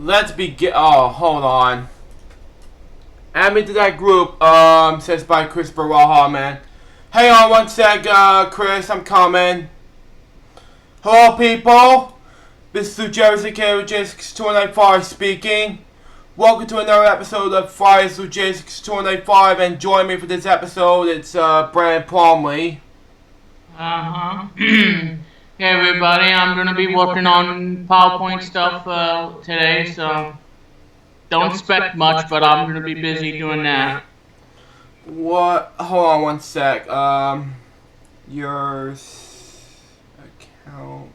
let's begin. Oh, hold on. Add me to that group, says by Chris Baraha, man. Hang on one sec, Chris, I'm coming. Hello, people. This is LukeJ62895 speaking. Welcome to another episode of Friday's LukeJ62895, and join me for this episode, it's, Brandon Plumley. Hey everybody, I'm going to be working on PowerPoint stuff today, so don't expect much, but I'm going to be busy doing that. What? Hold on one sec. Your account.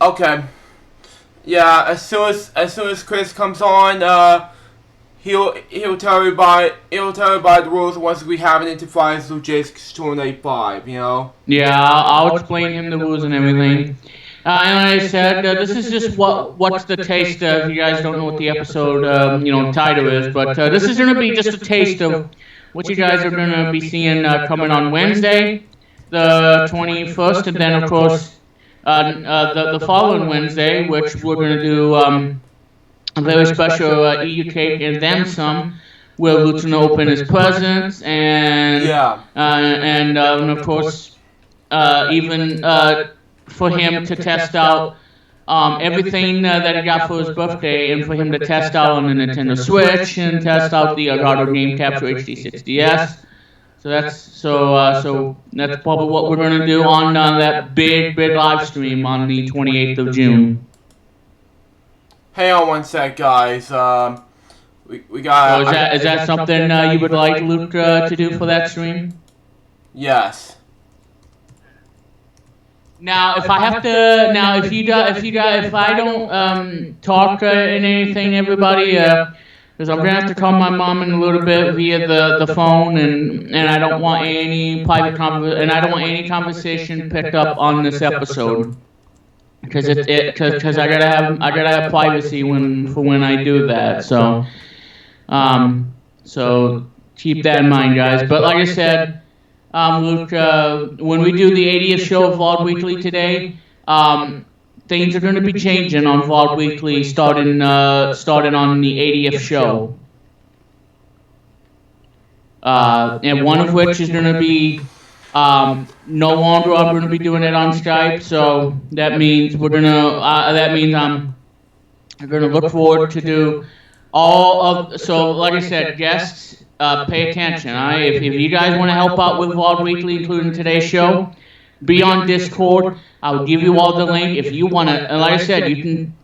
Okay. Yeah, as soon as Chris comes on, he'll tell everybody the rules once we have it into Friday's LukeJ62895, you know? Yeah, I'll explain him the rules and everything. And like I said, this is just what's the taste of. You guys don't know what the episode, title is, but this is going to be just a taste of what you guys are going to be seeing coming on Wednesday, the 21st, and then of course the following Wednesday, which we're going to do a very special EU cake and then some, where Luke's going to open his presents and of course even for him to test out everything that he got for his birthday, and for him to test out on the Nintendo Switch and test out the Elgato Game Capture HD6DS. So that's probably what we're going to do on that big live stream on the 28th of June. Hang on one sec, guys. We got. So is that something you would like Luke to do for that stream? Yes. Now, if I don't talk and anything, everybody, because I'm gonna have to call my mom in a little bit via the phone, and I don't want any conversation picked up on this episode, because I gotta have privacy when I do that. So keep that in mind, guys. But like I said. Luke, when we do the 80th show of Vlog Weekly today, things are going to be changing on Vlog Weekly starting on the 80th show. And one of which is going to be no longer I'm going to be doing it on Skype, so that means I'm going to look forward to do so like I said, guests. Pay attention. If you guys want to help out with Vlog Weekly, including today's show, be on Discord. I'll give you all the link. If you want to, and like I said, you can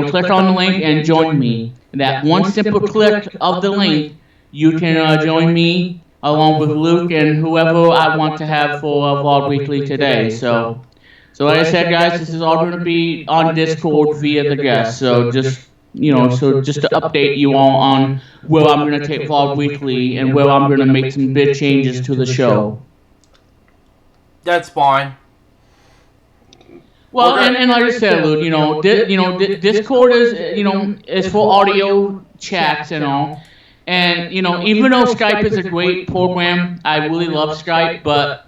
click on the link and join me. That one simple click of the link, you can join me along with Luke and whoever I want to have for Vlog Weekly today. So like I said, guys, this is all going to be on Discord via the guests. So just to update you all on where I'm going to take Vlog Weekly and where I'm going to make some big changes to the show. That's fine. Well, and like I said, Luke, Discord is for audio chats and all. And, even though Skype is a great program, I really love Skype, but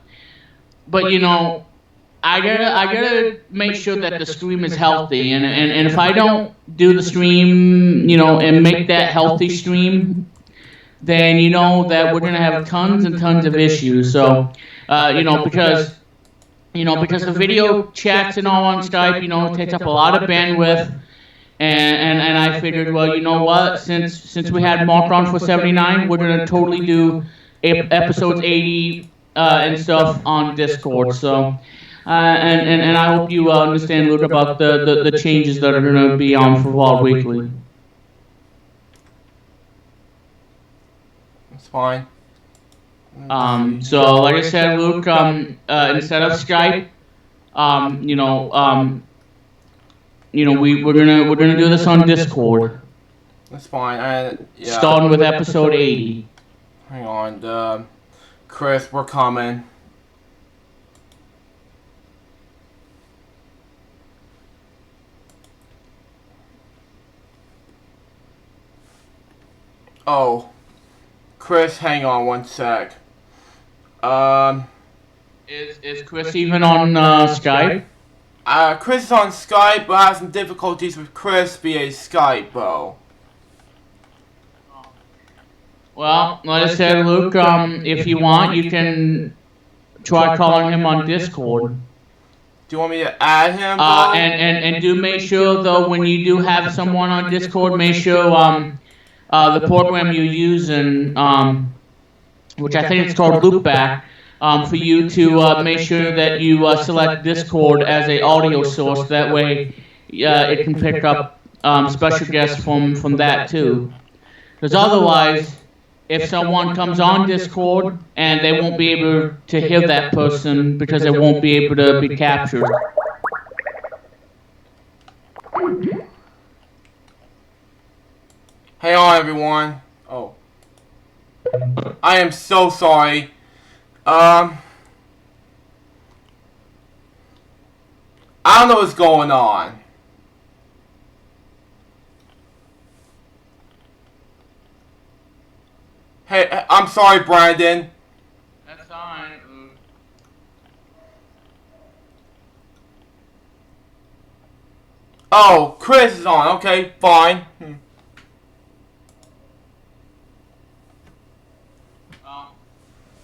I gotta make sure that the stream is healthy, and if I don't do the stream, and make that healthy stream, then that we're gonna have tons and tons of issues. So, because the video chats and all on Skype, takes up a lot of bandwidth, and I figured, well, you know what, since we had Mark on for 79, we're gonna totally do episodes 80 and stuff on Discord. So. And I hope you understand, Luke, about the changes that are going to be on for Vlog Weekly. That's fine. So like I said, Luke, instead of Skype, we're gonna do this on Discord. That's fine. Starting with episode 80. Hang on, Chris, we're coming. Oh, Chris, hang on one sec. Is Chris even on Skype? Chris is on Skype, but I have some difficulties with Chris via Skype, bro. Well, like I said, Luke, if you want, you can try calling him on Discord. Do you want me to add him, bro? And do make sure though when you do have someone on Discord, make sure the program you're using, which I think it's called Loopback, for you to make sure that you select Discord as a audio source. That way, it can pick up special guests from that too. Because otherwise, if someone comes on Discord and they won't be able to hear that person because they won't be able to be captured. Hey on, everyone. Oh. I am so sorry. I don't know what's going on. Hey, I'm sorry, Brandon. That's fine. Oh, Chris is on. Okay, fine.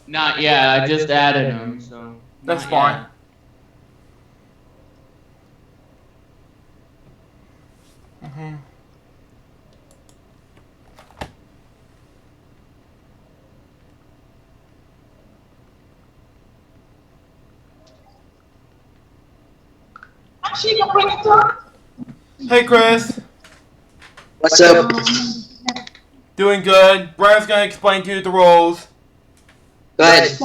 Not yet. I just added him, so That's fine. Hey, Chris. What's up? Doing good. Brandon's gonna explain to you the rules. Go ahead.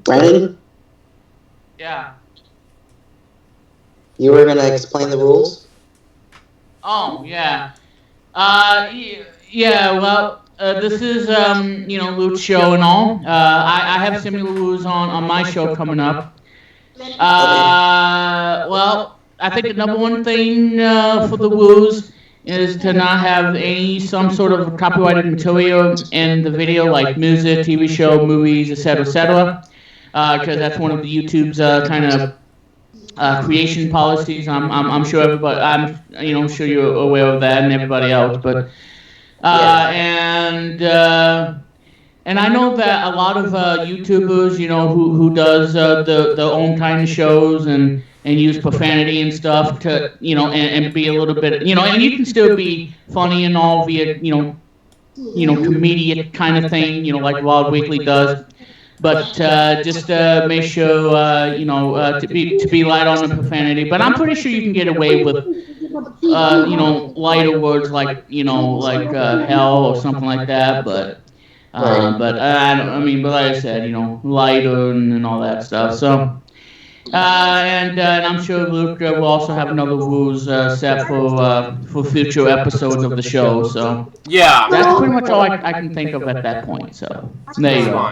Brandon, Yeah. you were gonna explain the rules? Oh, yeah. Yeah, well, this is, Luke's show and all. I have similar rules on my show coming up. Well, I think the number one thing for the rules is to not have some sort of copyrighted material in the video, like music, TV show, movies, etc., because that's one of the YouTube's kind of creation policies. I'm sure everybody, I'm sure you're aware of that, and everybody else. But and I know that a lot of YouTubers, who does the own kind of shows and use profanity and stuff to, and be a little bit, and you can still be funny and all via, comedic kind of thing, like Wild Weekly does. But just make sure, to be light on the profanity. But I'm pretty sure you can get away with, lighter words like, hell or something like that. But but like I said, lighter and all that stuff. So, and I'm sure Luke will also have another rules set for future episodes of the show. So Yeah. that's pretty much all I can think of at that point. So there you go.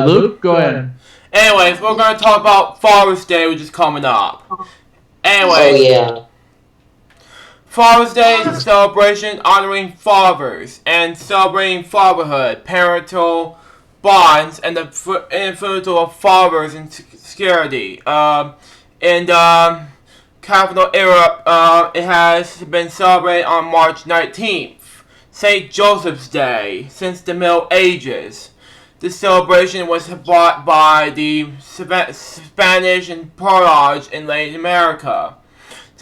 Luke, go ahead. Anyways, we're gonna talk about Father's Day, which is coming up. Anyways. Oh, yeah. Father's Day is a celebration honoring fathers and celebrating fatherhood, parental bonds, and the influence of fathers in security. In capital Europe, it has been celebrated on March 19th, St. Joseph's Day, since the Middle Ages. This celebration was brought by the Spanish and Portuguese in Latin America,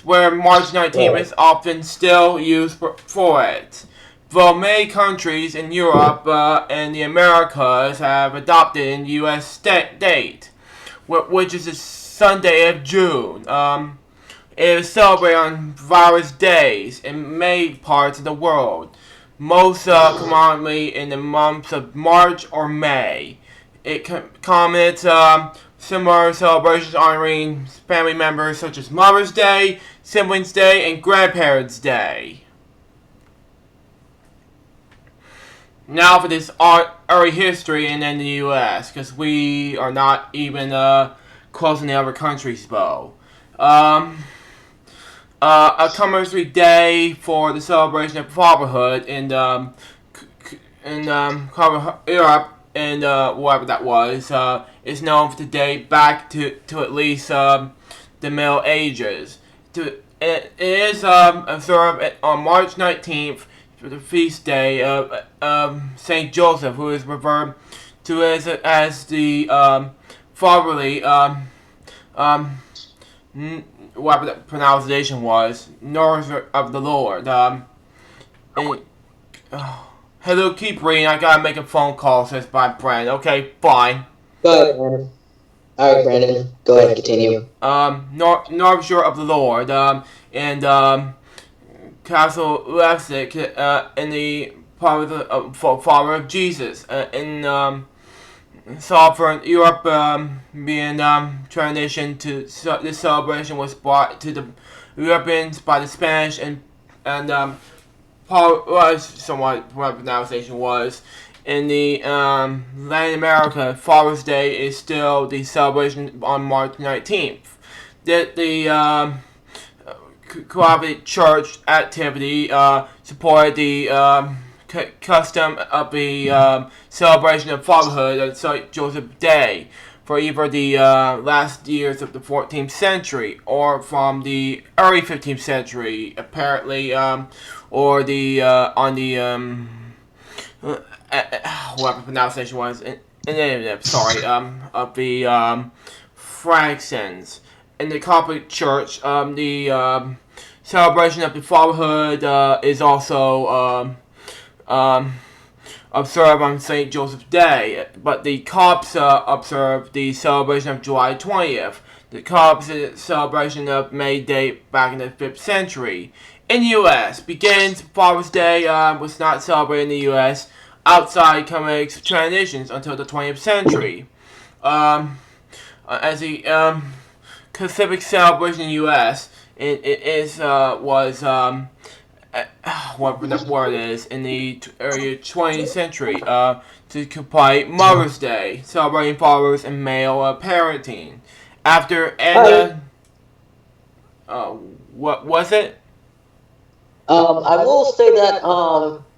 where March 19th is often still used for it. Though many countries in Europe and the Americas have adopted a U.S. date, which is the Sunday of June. It is celebrated on various days in many parts of the world, most commonly in the months of March or May. It commemораtes similar celebrations honoring family members such as Mother's Day, Siblings Day, and Grandparents' Day. Now for this early history and then the U.S., because we are not even closing the other countries, though. A commemorative day for the celebration of fatherhood in Europe and whatever that was is known to date back to at least the Middle Ages. It is observed on March 19th for the feast day of Saint Joseph, who is referred to as the fatherly whatever the pronunciation was, nourisher of the Lord. Hey Luke, keep reading. I gotta make a phone call, says by Brandon. Okay, fine. Go ahead, Brandon. Alright, Brandon. Go ahead, continue. Nourisher of the Lord, and Castle Leipzig, in the father of Jesus, in Southern Europe, being transitioned to this celebration was brought to the Europeans by the Spanish and was somewhat what pronunciation was. In the Latin America, Father's Day is still the celebration on March 19th. The Catholic Church activity supported the custom of the celebration of fatherhood on St. Joseph's Day for either the last years of the 14th century or from the early 15th century, apparently, or the on the whatever pronunciation was of the Franksons. In the Catholic Church, the celebration of the fatherhood is also observed on St. Joseph's Day, but the Copts observe the celebration of July 20th. The Copts' celebration of May Day back in the 5th century. In the U.S., begins Father's Day was not celebrated in the U.S. outside comedic traditions until the 20th century. As the Pacific celebration in the U.S., what the word is, in the early 20th century, to combine Mother's Day, celebrating fathers and male parenting. After Anna, what was it? I will say that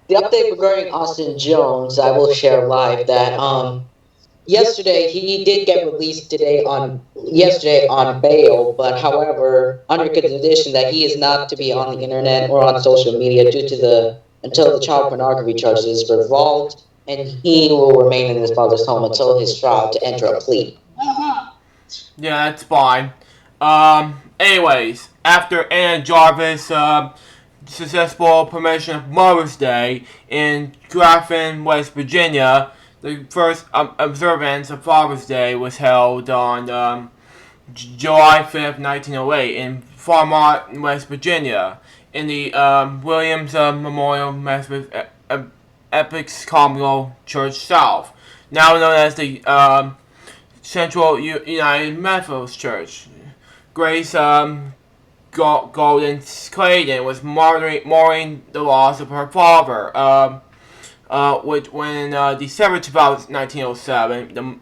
the update regarding Austin Jones, I will share live that yesterday he did get released yesterday on bail, but however, under condition that he is not to be on the internet or on social media until the child pornography charges is resolved, and he will remain in his father's home until his trial to enter a plea. Yeah, that's fine. Anyways, after Anna Jarvis' successful promotion of Mother's Day in Grafton, West Virginia, the first observance of Father's Day was held on July 5th, 1908 in Farmont, West Virginia, in the Williams Memorial Methodist Episcopal Church South, now known as the Central United Methodist Church. Grace Golden Clayton was mourning the loss of her father, which when December 1907, the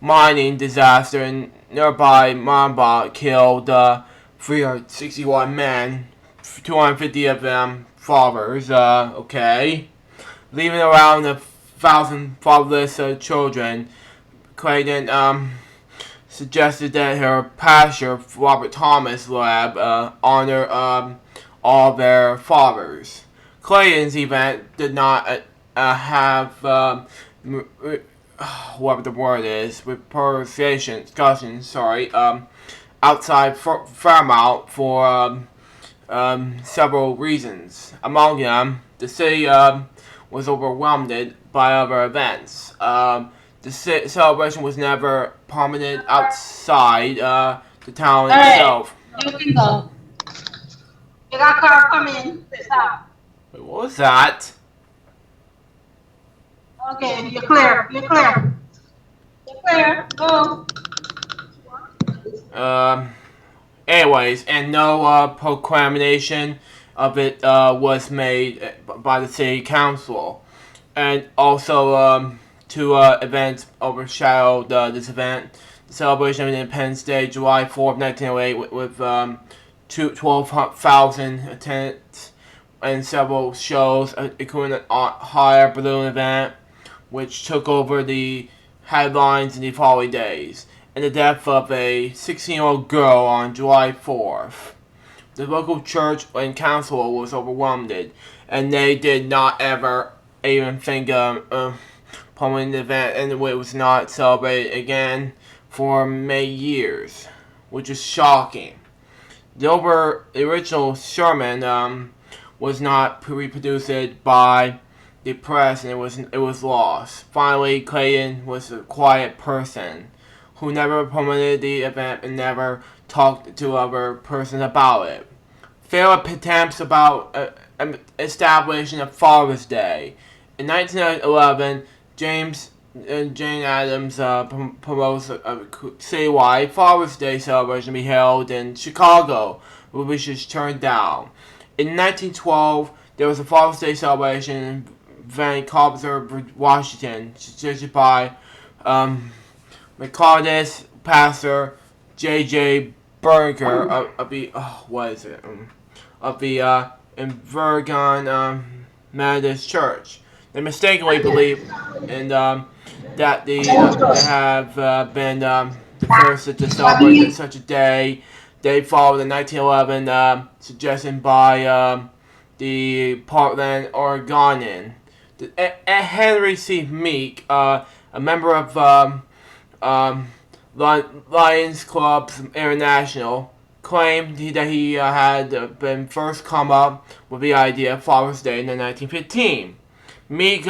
mining disaster in nearby Mamba killed 361 men, 250 of them fathers, leaving around 1,000 fatherless children. Clayton suggested that her pastor, Robert Thomas Lab, honor all their fathers. Clayton's event did not have whatever the word is, discussions, outside Fairmount for several reasons. Among them, the city was overwhelmed by other events. The celebration was never prominent outside the town itself. You can go. You got a car coming. Stop. Wait, what was that? Okay, you're clear. You're clear. You're clear. Go. Anyways, and no proclamation of it was made by the city council. And also, two events overshadowed this event. The celebration of Independence Day, July 4th, 1908, with 12,000 attendants and several shows, including a higher balloon event, which took over the headlines in the following days, and the death of a 16-year-old girl on July 4th. The local church and council was overwhelmed, and they did not ever even think of promoting the event, and it was not celebrated again for many years, which is shocking. The original sermon was not reproduced by the press, and it was lost. Finally, Clayton was a quiet person who never promoted the event and never talked to other persons about it. Failed attempts about establishing a Father's Day. In 1911, James and Jane Addams proposed a citywide Father's Day celebration to be held in Chicago, which was turned down. In 1912, there was a Father's Day celebration in Vancouver, Washington, suggested by Methodist pastor J.J. Berger of the Invergon Methodist Church. They mistakenly believed that they have been the first to celebrate such a day. They followed the 1911 suggestion by the Portland Oregonian. Henry C. Meek, a member of Lions Club International, claimed that he had been first come up with the idea of Father's Day in 1915. Meek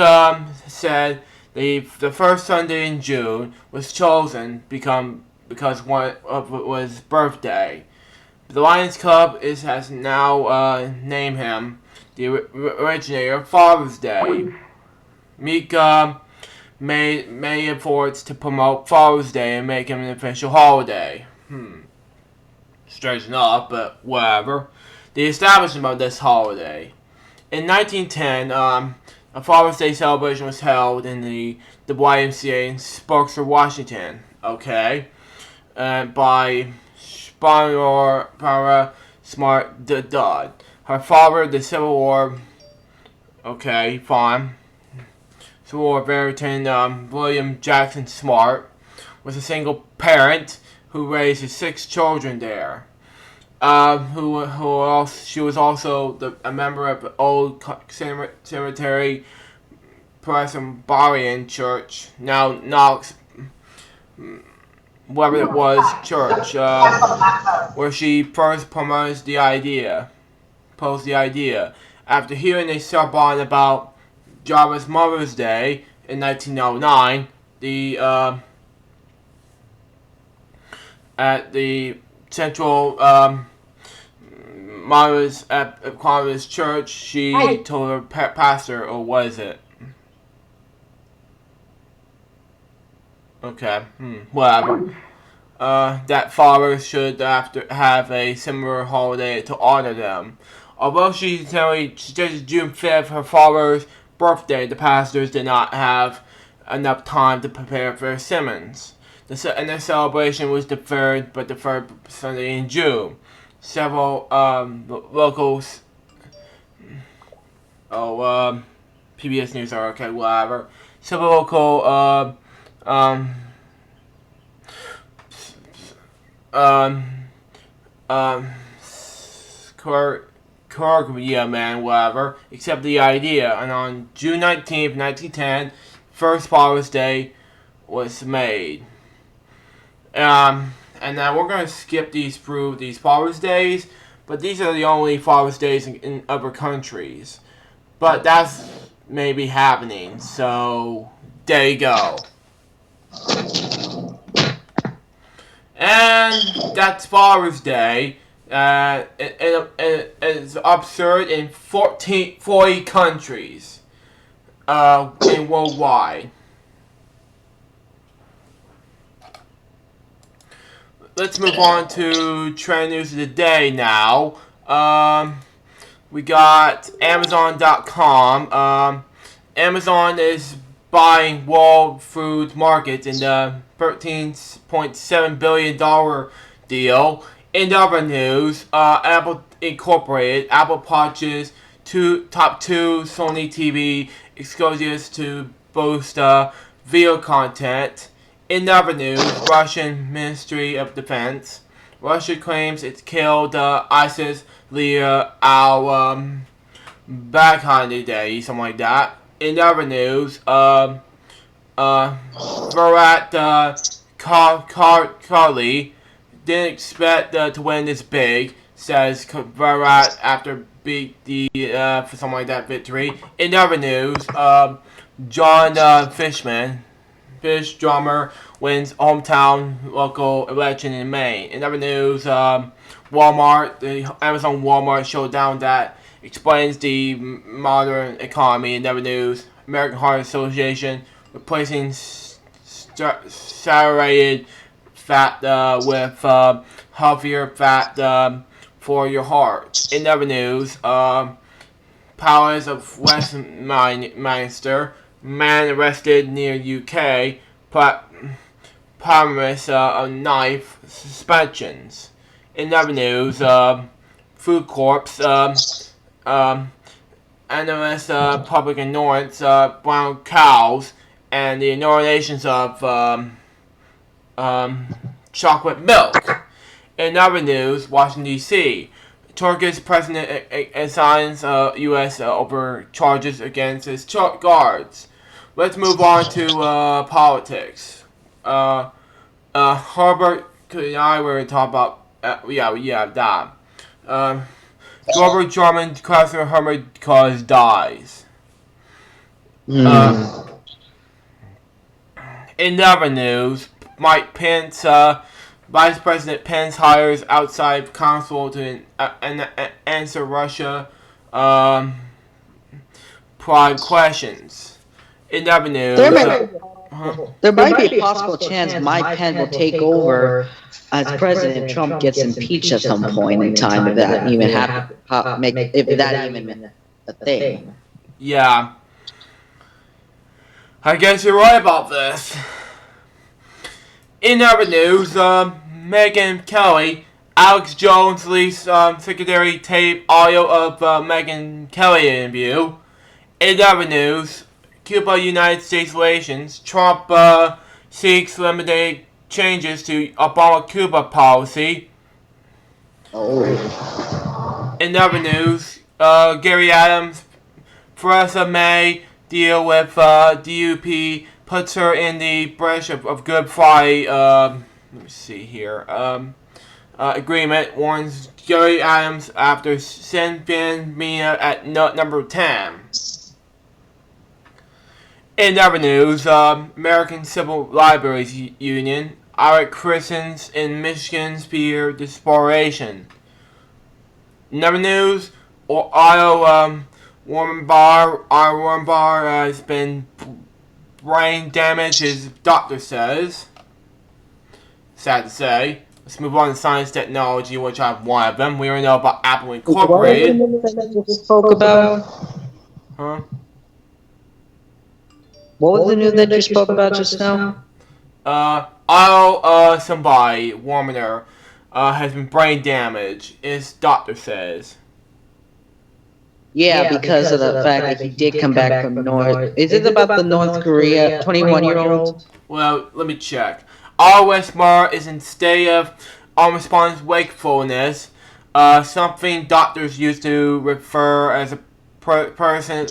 said the first Sunday in June was chosen because one of it was birthday. The Lions Club has now named him the originator of Father's Day. Meek made many efforts to promote Father's Day and make him an official holiday. Strange enough, but whatever. The establishment of this holiday. In 1910, a Father's Day celebration was held in the YMCA in Sparksburg, Washington. Okay. By Para Smart Dodd. Her father, the Civil War. Okay, fine. Civil War veteran William Jackson Smart was a single parent who raised his 6 children there. She was also a member of the Old Cemetery Presbyterian Church, now Knox, whatever it was, church, where she first proposed the idea. After hearing a sermon about Java's Mother's Day in 1909, at the Central Mother's at Columbus Church, she told her pastor, or was it? Okay, whatever. That fathers should have a similar holiday to honor them. Although she suggested June 5th, her father's birthday, the pastors did not have enough time to prepare for their sermons. The celebration was deferred, but the first Sunday in June. Several locals, PBS News are okay, whatever. Several local whatever, accept the idea, and on June 19th, 1910, first Father's Day was made. And now we're going to skip these Father's Days, but these are the only Father's Days in other countries. But that's maybe happening, so there you go. And that's Father's Day. It's absurd in 40 countries in worldwide. Let's move on to trend news of the day now. We got Amazon.com. Amazon is buying World Food Markets in the $13.7 billion deal. In other news, Apple Incorporated, Apple purchased top two Sony TV exclusives to boost video content. In other news, Russian Ministry of Defense. Russia claims it killed ISIS leader back on the day, something like that. In other news, Virat Kohli didn't expect to win this big, says Virat after beat the for something like that victory. In other news, John Fish drummer, wins hometown local election in Maine. In other news, Walmart, the Amazon Walmart showdown that explains the modern economy. In other news, American Heart Association replacing saturated fat with healthier fat for your heart. In other news, Palace of Westminster, man arrested near UK, promise knife suspensions. In other news, Food Corps, analysts public ignorance brown cows and the innovations of chocolate milk. In other news, Washington D.C. Turkish president assigns U.S. over charges against his guards. Let's move on to politics. Herbert and I were talking about that. Robert German Chancellor Herbert Kohl dies. In other news, Mike Pence, Vice President Pence hires outside counsel to answer Russia private questions. In other news, there might be a possible chance Mike Pence will take over as President Trump gets impeached at some point in time, if that even if that even a thing. Yeah, I guess you're right about this. In other news, Megyn Kelly, Alex Jones released secretary tape audio of Megyn Kelly interview. In other news, Cuba-United States relations, Trump seeks limited changes to Obama-Cuba policy. In other news, Gary Adams, Theresa May deal with DUP puts her in the breach of Good Friday. Let me see here. Agreement warns Gary Adams after Sinn Mina at number 10. In other news, American Civil Libraries Union, Eric Christians in Michigan's peer desperation. In other news, Warren Barr has been brain damage, his doctor says. Sad to say. Let's move on to science technology, which I have one of them. We already know about Apple Incorporated. Spoke about? Huh? What was the news that you spoke about just now? Somebody, Warner, has been brain damaged, his doctor says. Yeah, because of the fact that he did come back from North. Is it about the North Korea 21-year-old? Well, let me check. R.S. Marr is in state of unresponsive wakefulness, something doctors used to refer as a person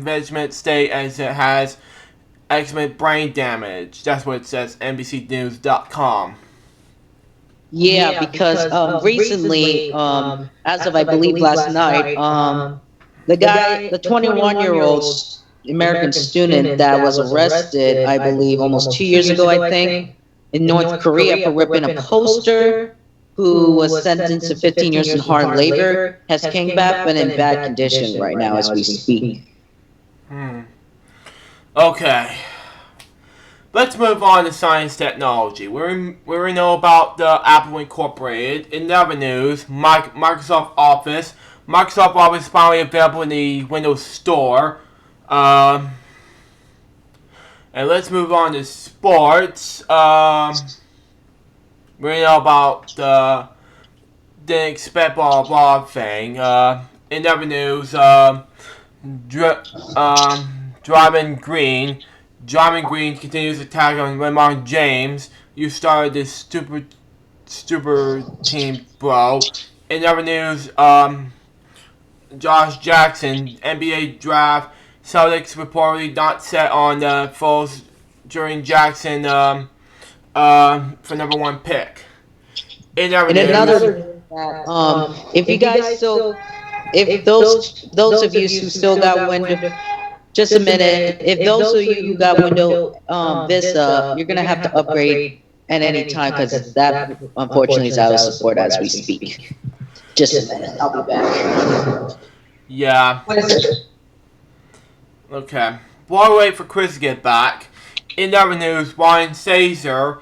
management state as it has excellent brain damage. That's what it says, NBCnews.com. Yeah, because recently, as of I believe last night, the 21-year-old American student that was arrested, I believe, almost 2 years ago, I think, in North Korea for ripping a poster, who was sentenced to 15 years in hard labor, has came back but in bad condition right now as we speak. Okay. Let's move on to science technology. We know about Apple Incorporated. In other news, Microsoft Office. Microsoft Office is finally available in the Windows Store. And let's move on to sports. We know about the didn't expect blah blah thing. In other news, Driving Green continues to tag on Lamar James. You started this stupid team, bro. In other news, Josh Jackson, NBA draft. Celtics reportedly not set on the Foles during Jackson for #1 pick. In other news, if you guys still, if those of you who still got window, just a minute. If those of you who got window Vista, you're gonna have to upgrade at any time because that unfortunately is out of support as we speak. Just a minute, I'll be back. yeah. What is it? Okay. While we wait for Chris to get back, in other news, Ryan Sazer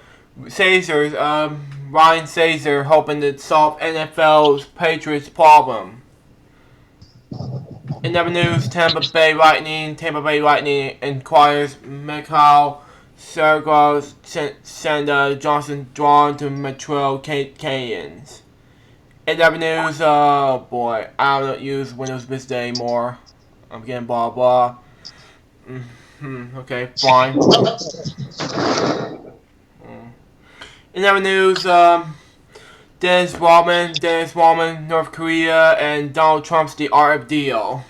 hoping to solve NFL's Patriots problem. In other news, Tampa Bay Lightning inquires Mikhail Sergos send Johnson drawn to Metro Canyons. In other news, oh boy, I don't use Windows Vista anymore. I'm getting blah blah. Okay, fine. In other news, Dennis Rodman, North Korea, and Donald Trump's the art of deal.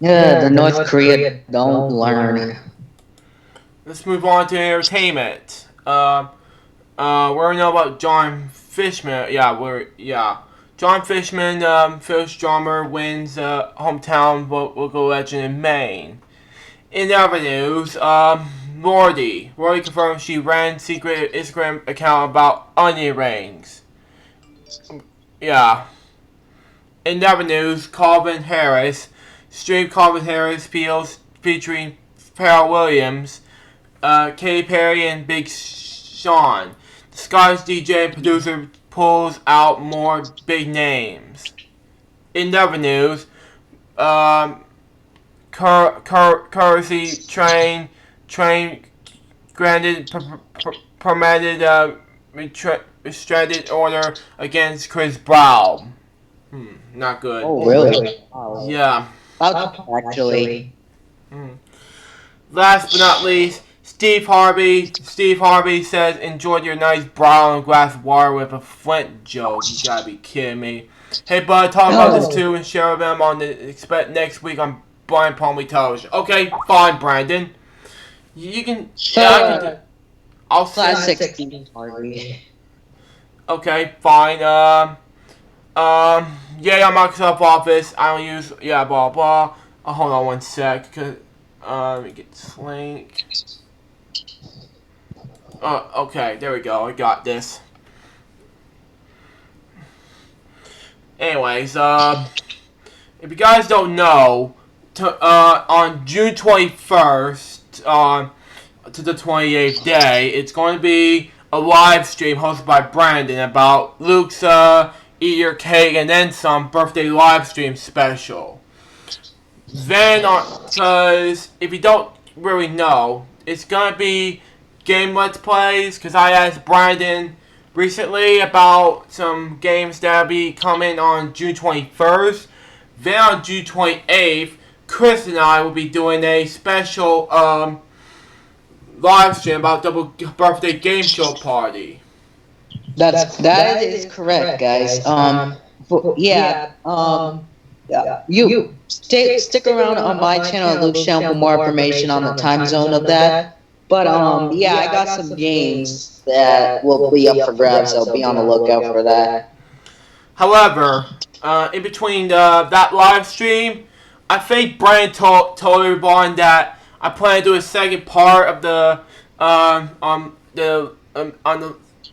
Yeah, the North Korea don't learn. Let's move on to entertainment. We already know about John Fishman. John Fishman, Phil's drummer, wins hometown local legend in Maine. In other news, Lordy confirmed she ran secret Instagram account about onion rings. Yeah. In other news, Calvin Harris featuring Pharrell Williams, Katy Perry, and Big Sean. The Scottish DJ and producer pulls out more big names. In other news, currency train granted permitted restricted order against Chris Brown. Not good. Oh, really? Yeah. Actually. Last but not least, Steve Harvey says, enjoyed your nice brown glass of water with a Flint joke. You gotta be kidding me. Hey, bud, talk about this too and share them on the expect next week on Brian Palmy Television. Okay, fine, Brandon. You can. Yeah, I can. I'll Classic Steve Harvey. Okay, fine. Yeah, on Microsoft Office. I don't use. Yeah, blah blah. Hold on one sec, cause let me get this link. Okay, there we go. I got this. Anyways, if you guys don't know, on June 21st, to the 28th day, it's going to be a live stream hosted by Brandon about Luke's Eat Your Cake and Then Some birthday live stream special. Then, because if you don't really know, it's going to be game Let's Plays, because I asked Brandon recently about some games that will be coming on June 21st. Then on June 28th, Chris and I will be doing a special live stream about double birthday game show party. That is correct, guys. You stick around on my channel, Luke's channel, for more information on the time zone of that. But I got some games that will be up for grabs, so be on the lookout for that. However, in between that live stream, I think Brian told everyone that I plan to do a second part of the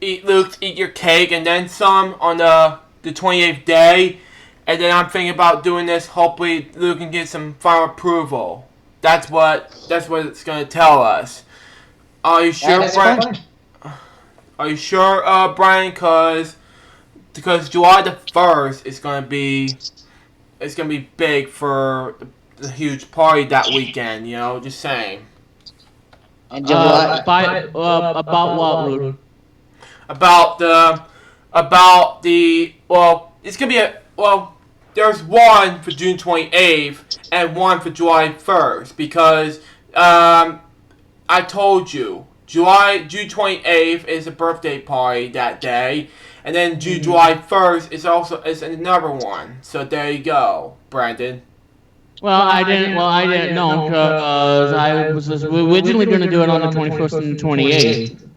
Luke's Eat Your Cake and Then Some on the 28th day, and then I'm thinking about doing this. Hopefully, Luke can get some final approval. That's what it's gonna tell us. Are you sure, Brian? Are you sure, Brian? Because July the 1st is gonna be big for the huge party that weekend. You know, just saying. And July. About what, Luke? About the well, it's gonna be there's one for June 28th and one for July 1st because I told you June 28th is a birthday party that day, and then July 1st is another one. So there you go, Brandon. Well, I didn't know because I was originally going to do it on the 21st and the 28th.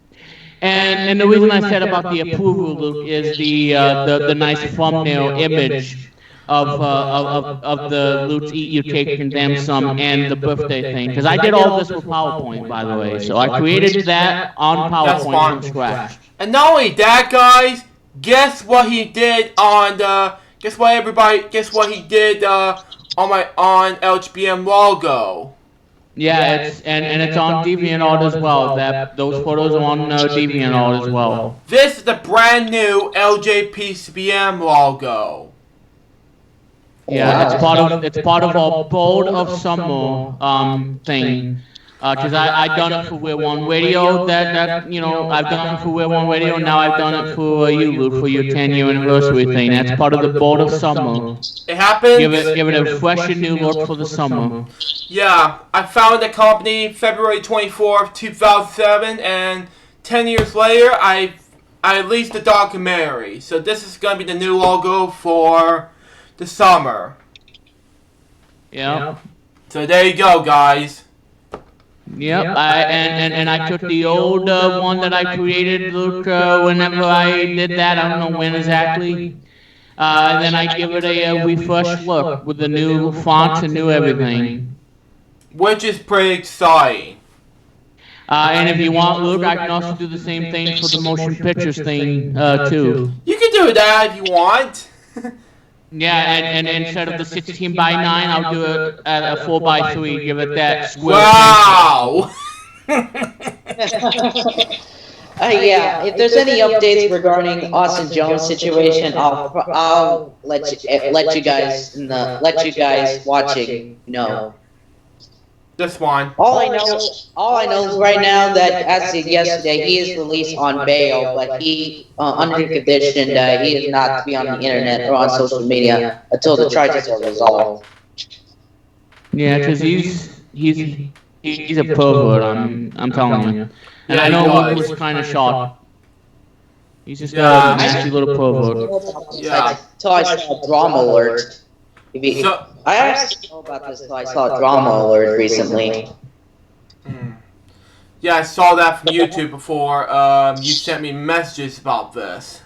And the reason I said about the approval, Luke, is the nice thumbnail image of the Luke's Eat You Cake Condemn Some and the birthday thing, because I did all this with PowerPoint, by the way. So I created that on PowerPoint from scratch. And not only that, guys, guess what he did on the guess what he did on LHBM logo. Yeah, it's on DeviantArt as well. Those photos are on DeviantArt as well. This is the brand new LJPCBM logo. Yeah, it's part of our Bold of Summer thing. Because I done it for We're One Radio. That I've done it for We're One Radio. Now I've done it for you, Luke, for your 10-year anniversary thing. That's part of the Bold of Summer. It happened. Give it a fresh and new look for the summer. Yeah, I founded the company February 24th, 2007, and 10 years later, I released the documentary. So this is going to be the new logo for the summer. Yeah. So there you go, guys. Yep, and I took the old one that I created, Luke, whenever I did that. I don't know when exactly. And then I give it a refreshed look with the new fonts and new everything. Which is pretty exciting. And if you want, Luke, I can also do the same thing for the motion pictures thing, too. You can do that if you want. Yeah, and instead of the 16 by 9, I'll do it at a 4 by 3. Give it that square. Wow! Yeah, if there's any updates regarding Austin Jones' situation, I'll let you guys watching know. This one. All I know is right now that as of yesterday, he is released on bail, but he under the condition that he is not to be on the internet or on social media until the charges are resolved. Yeah, because he's a pervert. I'm telling you. And I know Luke was kind of shocked. He's just a nasty little pervert. Yeah. Until I saw Drama Alert. I actually know about this until I saw Drama Alert recently. Yeah, I saw that from YouTube before. You sent me messages about this.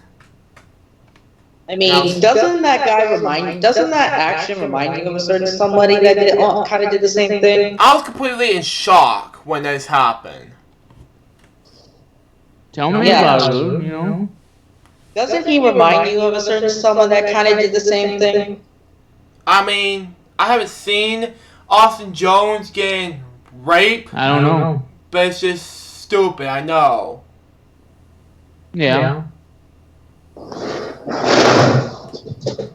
I mean, doesn't that action remind you of a certain somebody that kind of did the same thing? I was completely in shock when this happened. Tell me about it, Doesn't he remind you of a certain someone that kind of did the same thing? I mean, I haven't seen Austin Jones getting raped. I don't know. But it's just stupid, I know. Yeah.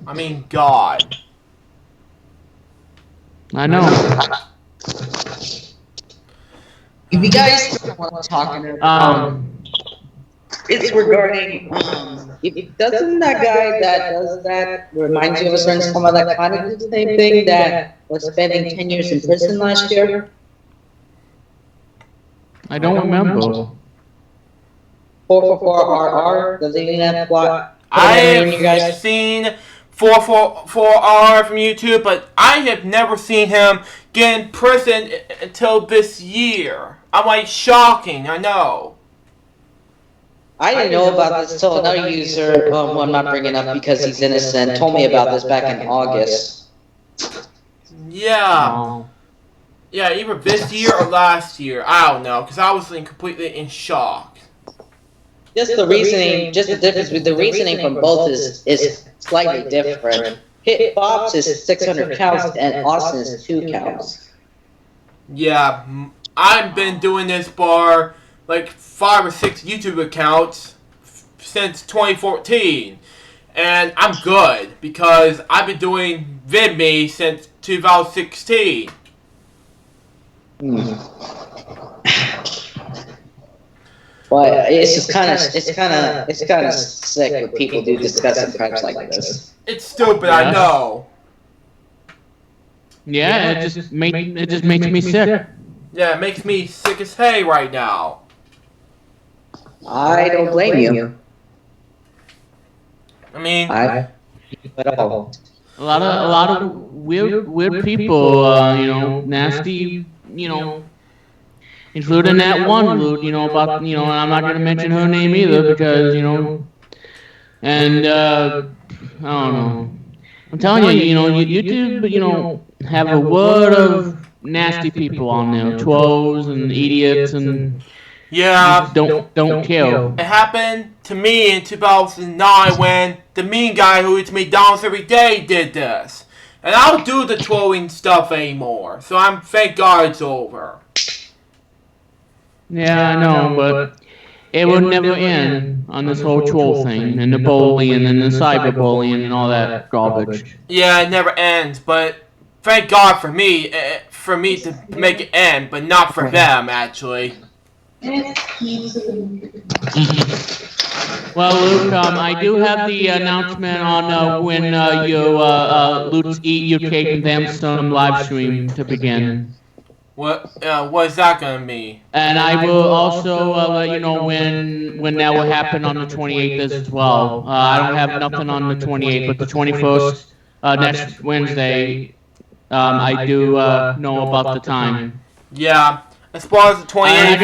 I mean, God. I know. If you guys don't know what I'm talking about, it's regarding, doesn't that guy that does that remind you of a certain someone that kind of did the same thing that was spending 10 years in prison last year? I don't remember. 444RR, the leading that plot. I have seen 444R from YouTube, but I have never seen him get in prison until this year. I'm like, shocking, I know. I didn't know about this till another user, who I'm not bringing up because he's innocent, told me about this back in August. Yeah. Yeah, either this year or last year. I don't know, because I was completely in shock. Just the difference with the reasoning from both is slightly different. Bob's is 600 counts and Austin is 2 counts. Yeah, I've been doing this for like 5 or 6 YouTube accounts since 2014. And I'm good, because I've been doing VidMe since 2016. But it's just it's kind of sick when people do discuss crimes like this. It's stupid, I know. Yeah, it just makes me sick. Yeah, it makes me sick as hay right now. I don't blame you. I mean, at all. A lot of weird people, nasty, including that one dude, about, and I'm not gonna mention her name either because, and I don't know. I'm telling you, YouTube, have a word of nasty people on there, trolls and idiots, and yeah, don't care. it happened to me in 2009 when the mean guy who eats McDonald's every day did this. And I don't do the trolling stuff anymore, so thank God it's over. Yeah, I know, but it would never end on this whole troll thing, and the bullying, and the cyberbullying, and all that garbage. Yeah, it never ends, but thank God for me to make it end, but not for them, actually. Well, Luke, I do have the announcement on when your Luke's Eat Your Cake and Them Some live stream to begin. What is that gonna be? And I will also let you know when that will happen on the 28th as well. I don't have nothing on the 28th, but the 21st, next Wednesday, I do know about the time. Yeah, as far as the 28th. I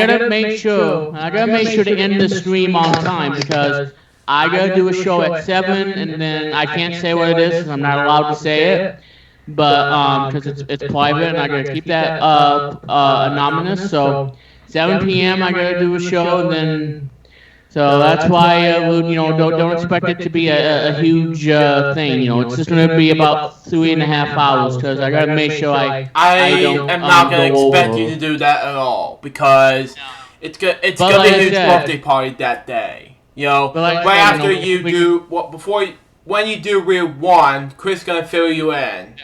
gotta make sure to end the stream on time because I gotta do a show at 7, and then I can't say what it is because I'm not allowed to say it. But because it's private and I gotta keep that anonymous. So 7 p.m. I gotta do a show, and then so that's why don't expect it to be a huge thing. It's just gonna be about 3.5 hours because I gotta make sure I don't am not gonna go expect over. you to do that at all because it's gonna be a huge birthday party that day. Right after you do when you do Real 1, Chris gonna fill you in.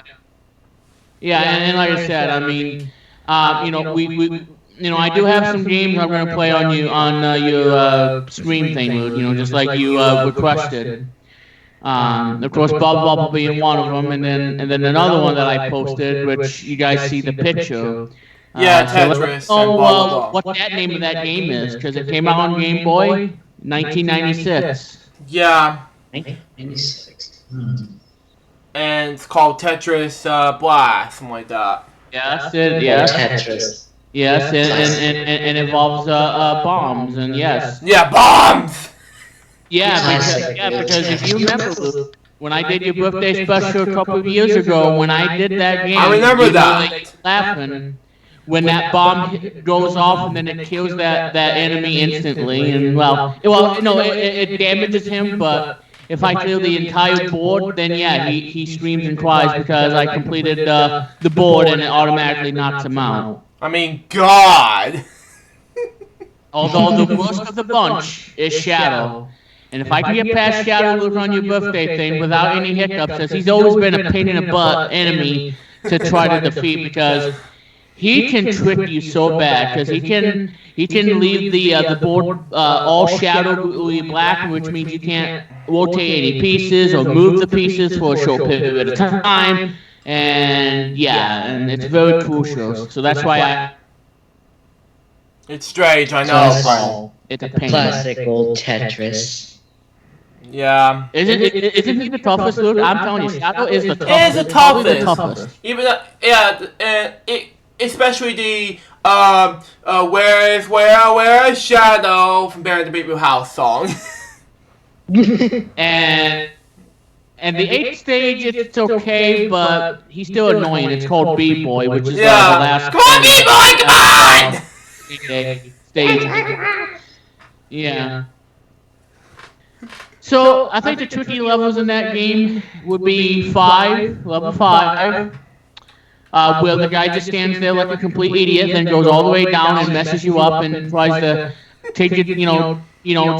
Yeah, and like I said, I mean, I do have some games I'm gonna play on your stream thing, Luke. Just like you requested. Of course, Bubble Bubble being one of them, and then another one that I posted, which you guys see the picture. Yeah, Tetris. So what that name of that game is, because it came out on Game Boy, 1996. Yeah. 1996. And it's called Tetris Blast, something like that. Yeah, that's it. Yeah. Tetris. Yes, and involves bombs, and yes. Yeah, bombs. Yeah, because if you remember, Luke, when I did your birthday special a couple of years ago, when I did that game, I remember that. Laughing when that bomb goes off and then it kills that enemy instantly, and it damages him, but if I clear the entire board, then yeah, he screams and cries because I completed the board and it automatically knocks him out. I mean, God. Although the worst of the bunch is Shadow. And if I can get past Shadow Luke on your birthday thing without any hiccups, as he's always been a pain in the butt enemy to try to defeat because he can trick you so bad because he can leave the board all shadowy black, which means you can't rotate any pieces or move the pieces for a short period of time. And and it's very crucial. So that's why It's strange, I know. So it's a pain. Classic old Tetris. Yeah. Isn't he the toughest, Luke? I'm telling you, Shadow is the toughest. It is the toughest. Even especially the where is Shadow from Barry the Baby House song. And the 8th stage, it's okay, but he's still annoying. It's called B-Boy, which is the Yeah. last. Come on, B-Boy, come on! Stage. Yeah. So I think the tricky levels in that game would be level 5, where the guy just stands there like a complete idiot, then goes all the way down and messes you up and tries to take it,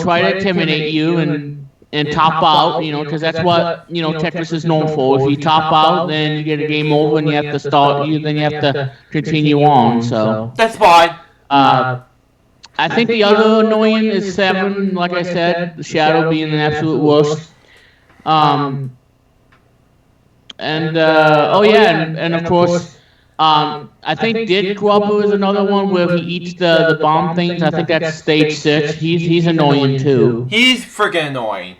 try to intimidate you and top out, because that's what Tetris is known for. If you top out, then you get a game over and you have to start. Then you have to continue on. So that's fine. I think the other annoying is 7, like I said, the Shadow being an absolute worst. Oh yeah, and of course, I think Did Grubber is another one where he eats the bomb things. I think that's stage 6. He's annoying too. He's freaking annoying.